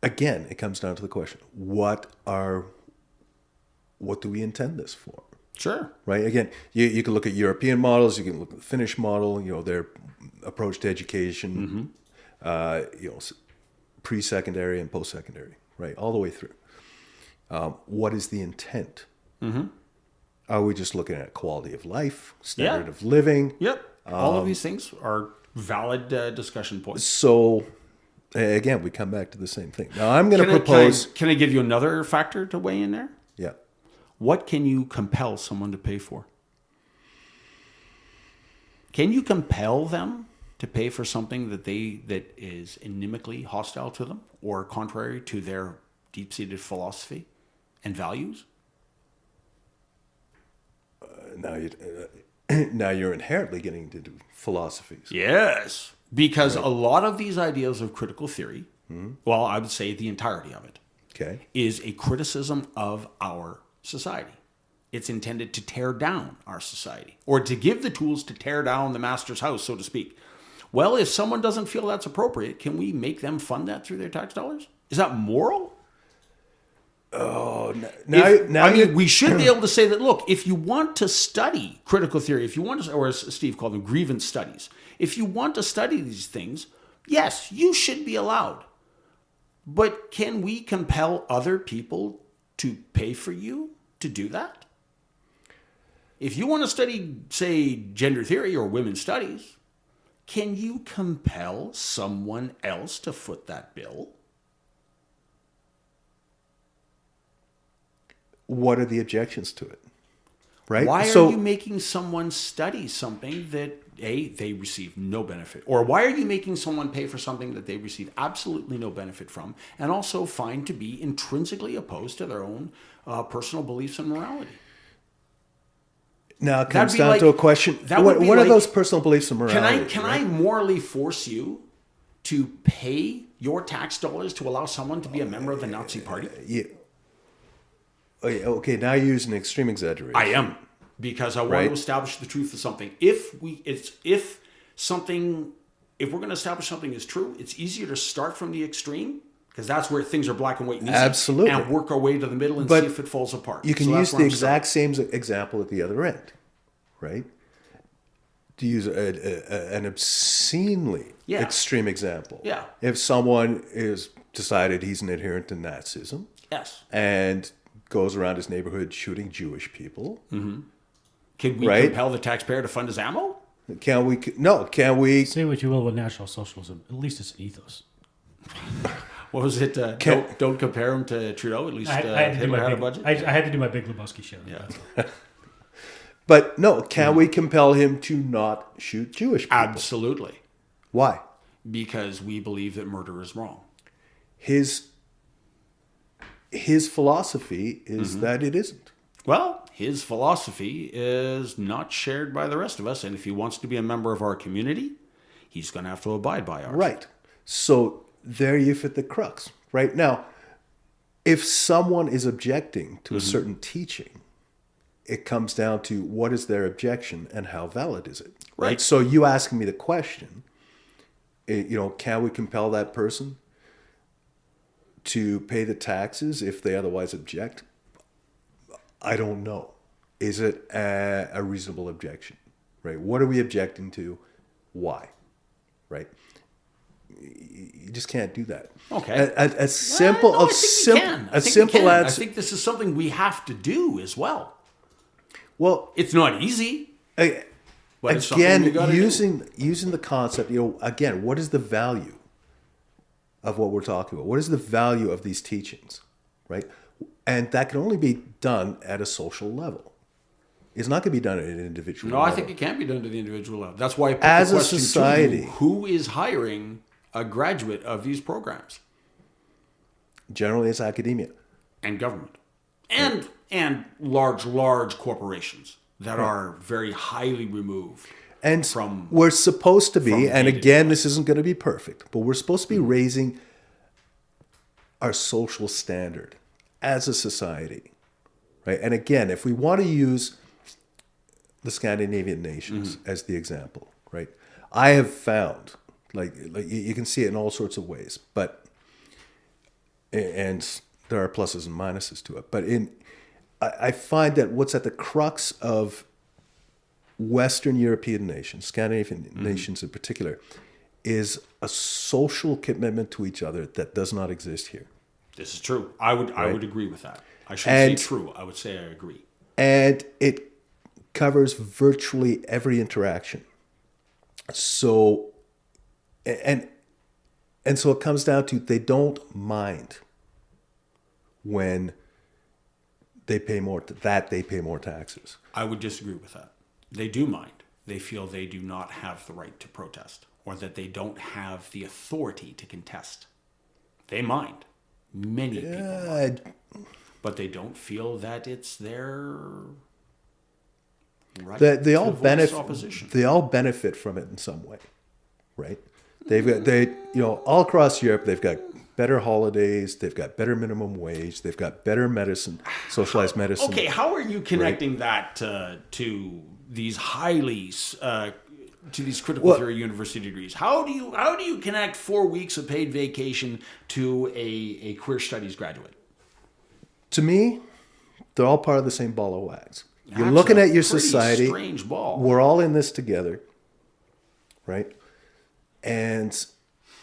again, it comes down to the question: what do we intend this for?
Sure.
Right. Again, you can look at European models. You can look at the Finnish model. Their approach to education. Pre-secondary and post-secondary. Right, all the way through. What is the intent? Are we just looking at quality of life, standard of living?
Yep. All of these things are valid discussion points.
So, again, we come back to the same thing. Now, I'm going to propose...
Can I give you another factor to weigh in there?
Yeah.
What can you compel someone to pay for? Can you compel them to pay for something that is inimically hostile to them or contrary to their deep-seated philosophy and values?
Now you're inherently getting into philosophies.
Yes. Because a lot of these ideas of critical theory, well, I would say the entirety of it,
Okay.
is a criticism of our society. It's intended to tear down our society, or to give the tools to tear down the master's house, so to speak. Well, if someone doesn't feel that's appropriate, can we make them fund that through their tax dollars? Is that moral?
Oh,
We should be able to say that, look, if you want to study critical theory, if you want to, or as Steve called them, grievance studies, if you want to study these things, yes, you should be allowed. But can we compel other people to pay for you to do that? If you want to study, say, gender theory or women's studies, can you compel someone else to foot that bill?
What are the objections to it? Right?
Why are you making someone study something that, A, they receive no benefit? Or why are you making someone pay for something that they receive absolutely no benefit from, and also find to be intrinsically opposed to their own personal beliefs and morality?
Now it comes down to a question. What are those personal beliefs and morality?
Can I morally force you to pay your tax dollars to allow someone to be a member of the Nazi Party?
Yeah. Okay, now you're using extreme exaggeration.
I am, because I want to establish the truth of something. If we're going to establish something is true, it's easier to start from the extreme, because that's where things are black and white and easy.
Absolutely.
And work our way to the middle and see if it falls apart.
You can use the exact same example at the other end, right? To use an obscenely extreme example.
Yeah.
If someone is decided he's an adherent to Nazism,
yes,
and goes around his neighborhood shooting Jewish people,
can we compel the taxpayer to fund his ammo?
Can we?
Say what you will about National Socialism. At least it's an ethos.
What was it? Don't compare him to Trudeau. At least Hitler had a budget.
I had to do my Big Lebowski show.
Yeah.
But no, can we compel him to not shoot Jewish people?
Absolutely.
Why?
Because we believe that murder is wrong.
His philosophy is that it isn't.
Well, his philosophy is not shared by the rest of us, and if he wants to be a member of our community, he's going to have to abide by ours.
Right. So there you fit the crux. Right now, if someone is objecting to a certain teaching, it comes down to what is their objection and how valid is it. Right. So you asking me the question, can we compel that person to pay the taxes if they otherwise object? I don't know. Is it a reasonable objection? Right? What are we objecting to? Why? Right? You just can't do that.
Okay.
A simple answer.
I think this is something we have to do as well.
Well,
it's not easy. But
again, using the concept, again, what is the value of what we're talking about? What is the value of these teachings, right? And that can only be done at a social level. It's not going to be done at an individual level.
No, I think it can be done to the individual level. That's why I put
as
the
a
question
society,
to you, who is hiring a graduate of these programs?
Generally, it's academia
and government, and large corporations that are very highly removed.
And
from
we're supposed to be, and again, this isn't going to be perfect, but we're supposed to be raising our social standard as a society, right? And again, if we want to use the Scandinavian nations as the example, right? I have found, like you can see it in all sorts of ways, and there are pluses and minuses to it. But I find that what's at the crux of Western European nations, Scandinavian nations in particular, is a social commitment to each other that does not exist here.
This is true. I would agree with that. I shouldn't say true. I would say I agree.
And it covers virtually every interaction. So, and so it comes down to they don't mind when they pay more taxes.
I would disagree with that. They do mind. They feel they do not have the right to protest, or that they don't have the authority to contest. They mind. Many people mind. But they don't feel that it's their right
They
to
all
voice
benefit.
opposition.
They all benefit from it in some way, right? All across Europe, they've got better holidays, they've got better minimum wage, they've got better medicine, socialized medicine.
Okay, how are you connecting that to these to these critical theory university degrees? How do you connect 4 weeks of paid vacation to a queer studies graduate?
To me, they're all part of the same ball of wax. You're
That's
looking
a
at your
pretty
society.
strange ball.
We're all in this together, right? And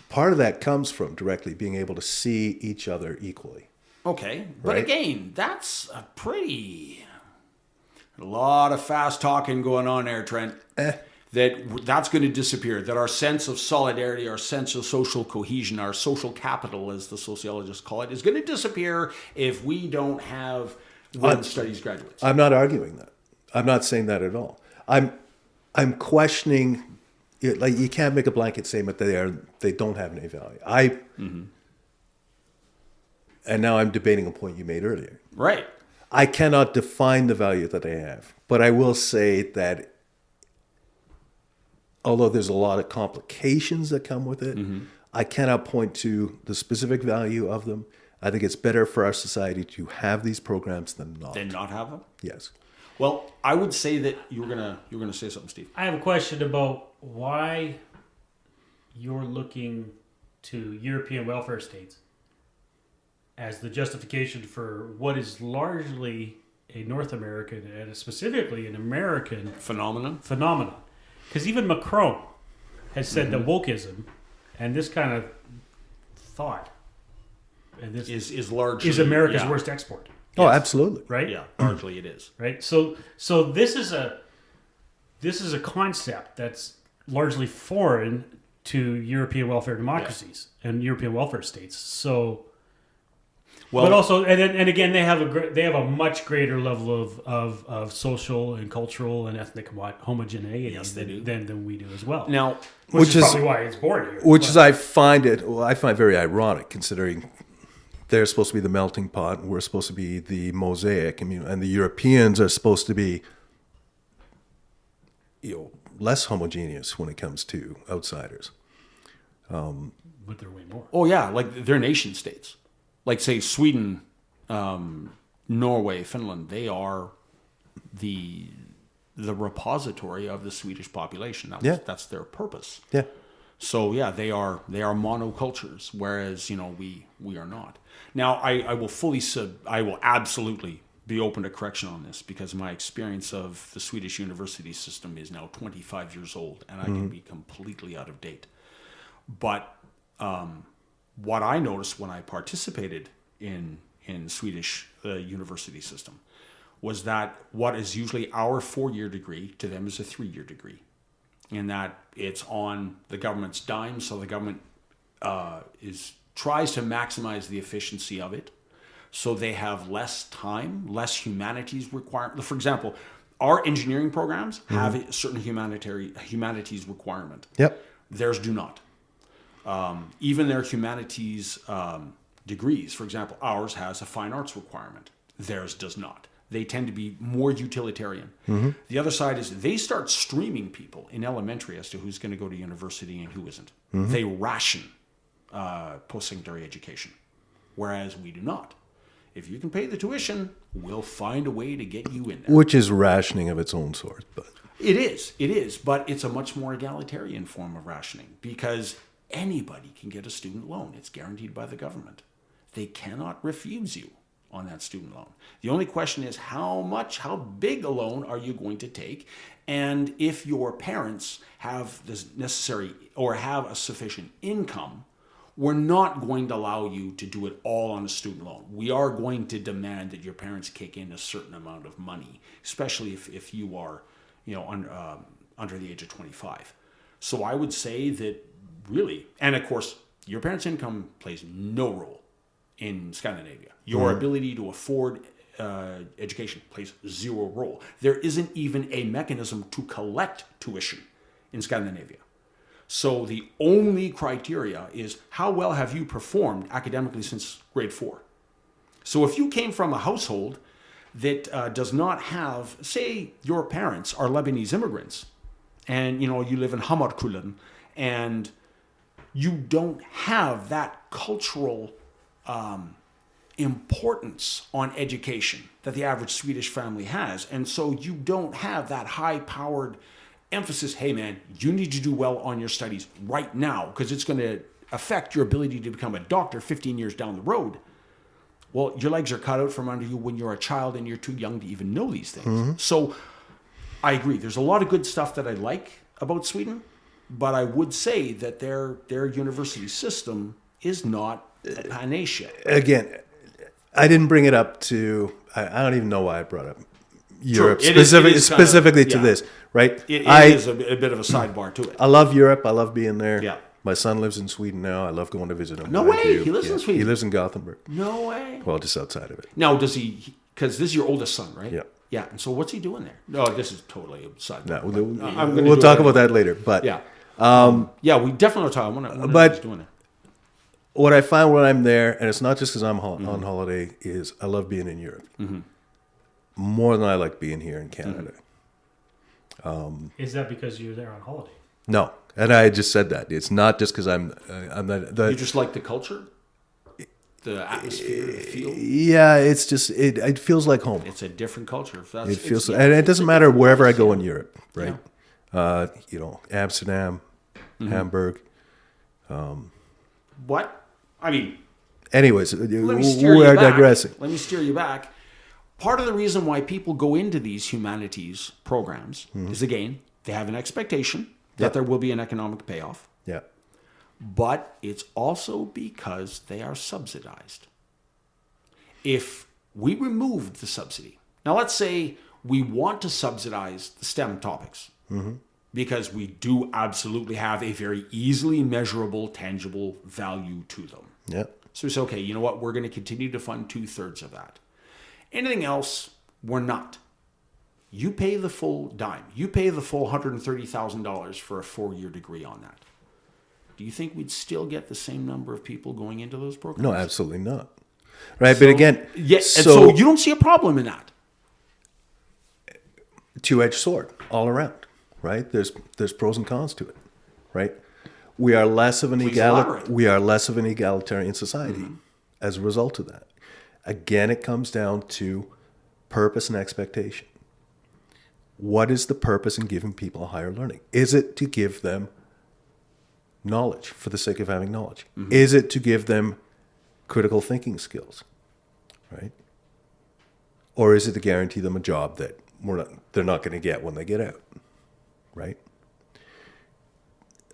part of that comes from directly being able to see each other equally.
Okay, but
Right.
again, that's a lot of fast talking going on there, Trent. That's going to disappear. That our sense of solidarity, our sense of social cohesion, our social capital, as the sociologists call it, is going to disappear if we don't have women's studies graduates.
I'm not arguing that. I'm not saying that at all. I'm questioning. Like, you can't make a blanket statement that they don't have any value. And now I'm debating a point you made earlier.
Right.
I cannot define the value that they have, but I will say that although there's a lot of complications that come with it, I cannot point to the specific value of them. I think it's better for our society to have these programs than not.
Then not have them?
Yes.
Well, I would say that you were gonna say something, Steve.
I have a question about why you're looking to European welfare states as the justification for what is largely a North American and specifically an American
Phenomenon.
Because even Macron has said that wokeism and this kind of thought and this
Is largely
is America's worst export,
Oh, absolutely.
right?
Yeah, largely it is.
Right. So this is a concept that's largely foreign to European welfare democracies and European welfare states. So.
Well,
But also, and again, they have a much greater level of social and cultural and ethnic homogeneity
Yes, they do.
than we do as well.
now,
which is probably why it's born here.
Which is, I find very ironic, considering they're supposed to be the melting pot, and we're supposed to be the mosaic, and the Europeans are supposed to be, less homogeneous when it comes to outsiders.
But they're way more.
oh yeah, like they're nation states. Like, say, Sweden, Norway, Finland, they are the repository of the Swedish population. That's their purpose.
Yeah.
So yeah, they are monocultures, whereas we are not. Now I will absolutely be open to correction on this, because my experience of the Swedish university system is now 25 years old, and I can be completely out of date. But what I noticed when I participated in Swedish university system was that what is usually our 4-year degree to them is a 3-year degree, and that it's on the government's dime. So the government tries to maximize the efficiency of it, so they have less time, less humanities requirement. For example, our engineering programs have a certain humanities requirement.
Yep.
Theirs do not. Even their humanities degrees, for example, ours has a fine arts requirement. Theirs does not. They tend to be more utilitarian. The other side is they start streaming people in elementary as to who's going to go to university and who isn't. They ration post-secondary education, whereas we do not. If you can pay the tuition, we'll find a way to get you in there.
Which is rationing of its own sort. But
It is, but it's a much more egalitarian form of rationing, because anybody can get a student loan. It's guaranteed by the government. They cannot refuse you on that student loan. The only question is how big a loan are you going to take? And if your parents have this necessary or have a sufficient income, we're not going to allow you to do it all on a student loan. We are going to demand that your parents kick in a certain amount of money, especially if you are, under the age of 25. So I would say that really, and of course, your parents' income plays no role in Scandinavia. Your ability to afford education plays zero role. There isn't even a mechanism to collect tuition in Scandinavia. So the only criteria is how well have you performed academically since grade 4. So if you came from a household that does not have, say, your parents are Lebanese immigrants, and you live in Hammarkullen, and you don't have that cultural importance on education that the average Swedish family has, and so you don't have that high-powered emphasis. Hey, man, you need to do well on your studies right now because it's going to affect your ability to become a doctor 15 years down the road. Well, your legs are cut out from under you when you're a child and you're too young to even know these things. So I agree. There's a lot of good stuff that I like about Sweden, but I would say that their university system is not a panacea.
Again, I didn't bring it up to. I don't even know why I brought up Europe specifically to this. Right?
It is a bit of a sidebar to it.
I love Europe. I love being there.
Yeah.
My son lives in Sweden now. I love going to visit him.
No way. He lives in Sweden.
He lives in Gothenburg.
No way.
Well, just outside of it.
Now, does he? Because this is your oldest son, right?
Yeah.
Yeah. And so, what's he doing there? No, this is totally a sidebar.
No, we'll talk about that later. But
yeah, we definitely talk. I want to know what he's doing there.
What I find when I'm there, and it's not just because I'm on holiday, is I love being in Europe more than I like being here in Canada.
Is that because you're there on holiday?
No, and I just said that. It's not just because I'm not.
You just like the culture, the atmosphere, the feel.
Yeah, it's just it feels like home.
It's a different culture.
It feels, and it doesn't matter wherever I go in Europe, right? Yeah. Amsterdam, Hamburg.
What? I mean.
Anyways, we are digressing.
Let me steer you back. Part of the reason why people go into these humanities programs is, again, they have an expectation that there will be an economic payoff.
Yeah.
But it's also because they are subsidized. If we removed the subsidy, now let's say we want to subsidize the STEM topics because we do absolutely have a very easily measurable, tangible value to them.
Yeah.
So we say, okay, you know what? We're going to continue to fund 2/3 of that. Anything else, we're not. You pay the full dime. You pay the full $130,000 for a 4-year degree on that. Do you think we'd still get the same number of people going into those programs?
No, absolutely not. Right, but again,
so you don't see a problem in that.
Two-edged sword all around, right? There's pros and cons to it, right? We are less of an egalitarian society as a result of that. Again, it comes down to purpose and expectation. What is the purpose in giving people higher learning? Is it to give them knowledge for the sake of having knowledge? Is it to give them critical thinking skills, right? Or is it to guarantee them a job that they're not going to get when they get out, right?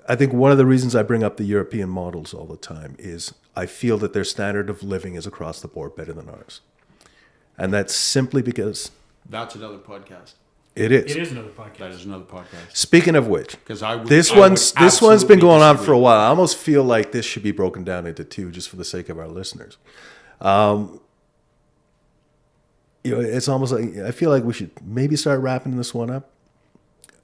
I think one of the reasons I bring up the European models all the time is I feel that their standard of living is across the board better than ours. And that's simply because...
That's another podcast.
It is.
It is another podcast.
That is another podcast.
Speaking of which, this one's been
absolutely
going on
disagree.
for a while. I almost feel like this should be broken down into two just for the sake of our listeners. It's almost like I feel like we should maybe start wrapping this one up.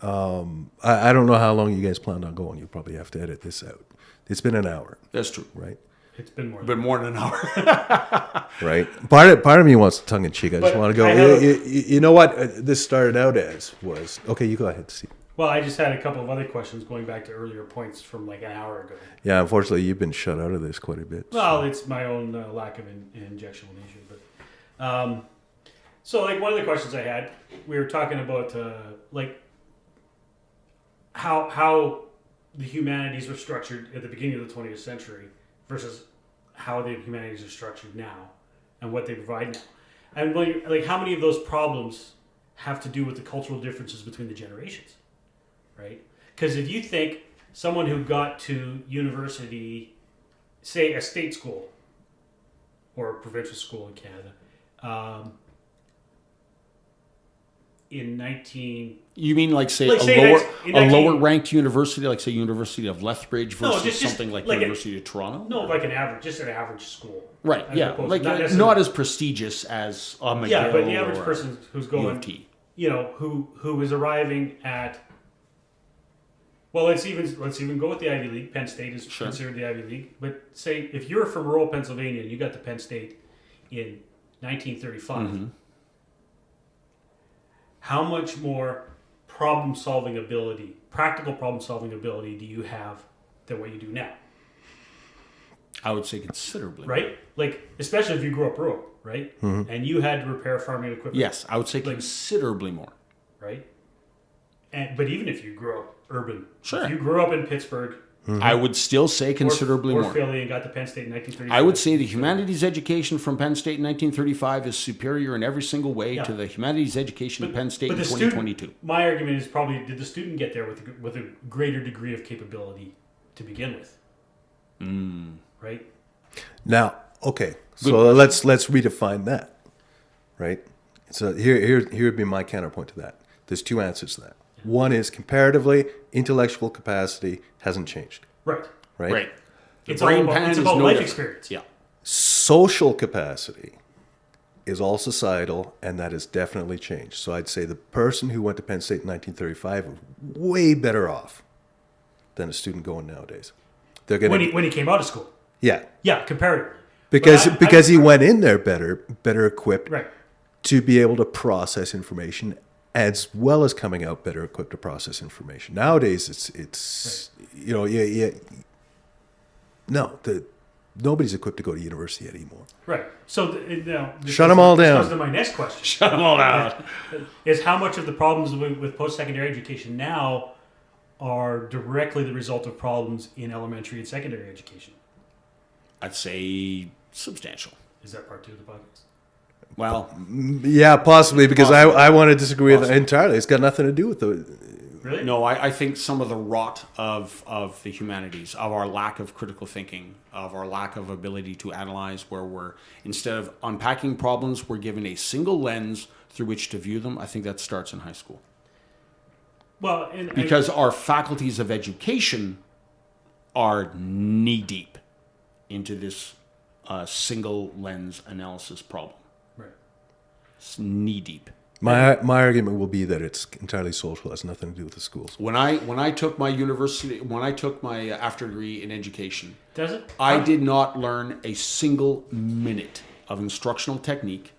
I don't know how long you guys planned on going. You probably have to edit this out. It's been an hour.
That's true.
Right?
It's been more
than an hour.
Right? Part of me wants tongue in cheek. I just want to go. You know what this started out as was... Okay, you go ahead, Steve.
Well, I just had a couple of other questions going back to earlier points from like an hour ago.
Yeah, unfortunately, you've been shut out of this quite a bit.
Well, it's my own lack of injection issue. But so, like, one of the questions I had, we were talking about like how the humanities were structured at the beginning of the 20th century versus how the humanities are structured now and what they provide now. And like how many of those problems have to do with the cultural differences between the generations, right? Because if you think someone who got to university, say a state school or a provincial school in Canada, in 19...
You mean like say
Like,
a
say
lower
that's- in
a
19
lower ranked university, like say University of Lethbridge versus
just
something like
like
University of Toronto?
No, like an average school.
Right,
As
yeah.
opposed-
Like
not
not,
necessarily-
as prestigious as a McGill
Yeah, but the average
or
person who's
U
going,
of T.
who is arriving at... Well, let's even go with the Ivy League. Penn State is considered the Ivy League. But say if you're from rural Pennsylvania and you got to Penn State in 1935, how much more problem-solving ability, practical problem-solving ability do you have than what you do now?
I would say considerably.
Right? Like, especially if you grew up rural, right? And you had to repair farming equipment.
Yes, I would say considerably more.
Right? But even if you grew up urban,
Sure.
if you grew up in Pittsburgh,
I would still say considerably
or
more.
Philly and got to Penn State in 1935.
I would say the humanities education from Penn State in 1935 is superior in every single way to the humanities education at Penn State in 2022.
My argument is probably, did the student get there with a greater degree of capability to begin with? Right?
Now, okay, so let's redefine that, right? So here would be my counterpoint to that. There's two answers to that. One is comparatively, intellectual capacity hasn't changed.
Right.
Right?
It's
brain
all about,
pan
it's
is
about
no
life
different.
experience.
Yeah.
Social capacity is all societal, and that has definitely changed. So I'd say the person who went to Penn State in 1935 was way better off than a student going nowadays. They're going
When he came out of school.
yeah,
Comparatively.
because he went in there better equipped
Right.
to be able to process information, as well as coming out better equipped to process information. Nowadays, it's nobody's equipped to go to university anymore.
Right. So now...
Shut them all down.
This goes to my next question.
Shut them all down.
Is how much of the problems with post-secondary education now are directly the result of problems in elementary and secondary education?
I'd say substantial.
Is that part two of the podcast?
Well,
Yeah, possibly, because I want to disagree with it entirely. It's got nothing to do with the...
Really?
no, I think some of the rot of the humanities, of our lack of critical thinking, of our lack of ability to analyze, where we're, instead of unpacking problems, we're given a single lens through which to view them. I think that starts in high school.
Well,
Because our faculties of education are knee-deep into this single lens analysis problem.
right.
It's knee-deep.
My argument will be that it's entirely social. It has nothing to do with the schools.
When I took my after degree in education,
Does it?
I did not learn a single minute of instructional technique,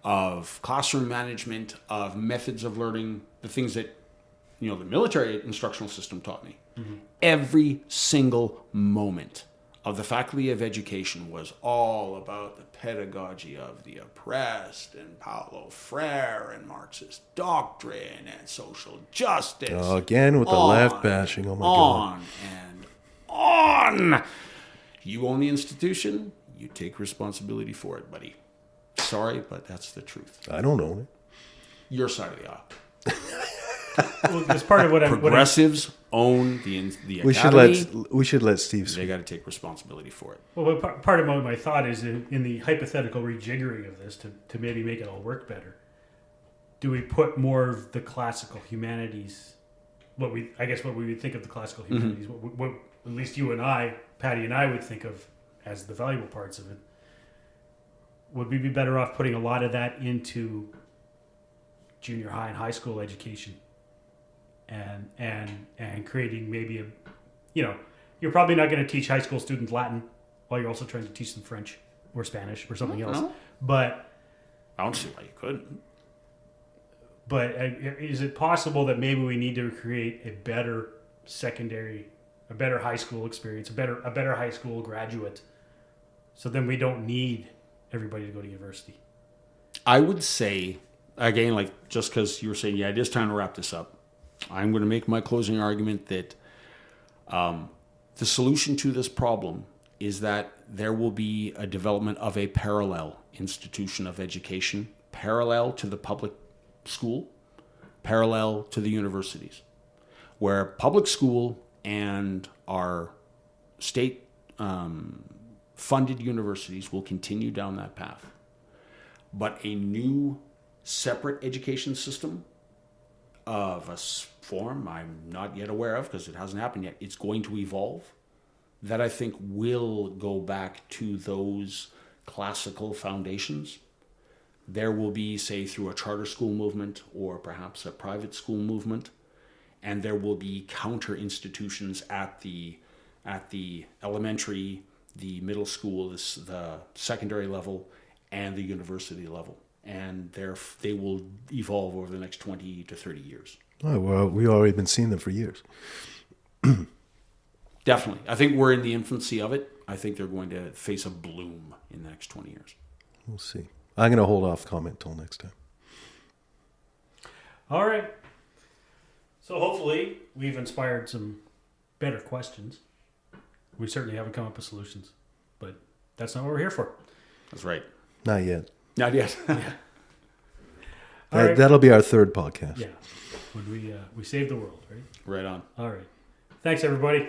of classroom management, of methods of learning, the things that the military instructional system taught me. Every single moment of the faculty of education was all about the pedagogy of the oppressed and Paulo Freire and Marxist doctrine and social justice.
Oh, again with the left bashing. Oh my God.
On and on. You own the institution, you take responsibility for it, buddy. Sorry, but that's the truth.
I don't own it.
Your side of the aisle.
Well, that's part of what I'm...
Progressives own the
We
academy.
should let Steve
They
speak.
got to take responsibility for it.
Well, part of my thought is in the hypothetical rejiggering of this to maybe make it all work better. Do we put more of the classical humanities, what we would think of the classical humanities, what at least you and I, Patty and I, would think of as the valuable parts of it? Would we be better off putting a lot of that into junior high and high school education, and creating maybe you're probably not going to teach high school students Latin while you're also trying to teach them French or Spanish or something else. But
I don't see why you couldn't.
But is it possible that maybe we need to create a better high school experience, a better high school graduate, so then we don't need everybody to go to university?
I would say, again, just because you were saying, it is time to wrap this up, I'm going to make my closing argument that the solution to this problem is that there will be a development of a parallel institution of education, parallel to the public school, parallel to the universities, where public school and our state funded universities will continue down that path. But a new separate education system of a form I'm not yet aware of because it hasn't happened yet, it's going to evolve, that I think will go back to those classical foundations. There will be, say, through a charter school movement or perhaps a private school movement, and there will be counter institutions at the elementary, the middle school, the secondary level, and the university level. and they will evolve over the next 20 to 30 years.
Oh, well, we've already been seeing them for years.
Definitely. I think we're in the infancy of it. I think they're going to face a bloom in the next 20 years.
We'll see. I'm going to hold off comment till next time.
All right. So hopefully we've inspired some better questions. We certainly haven't come up with solutions, but that's not what we're here for.
That's right.
Not yet.
Not yet.
All right.
That'll be our third podcast.
Yeah. When we save the world, right?
Right on.
All right. Thanks, everybody.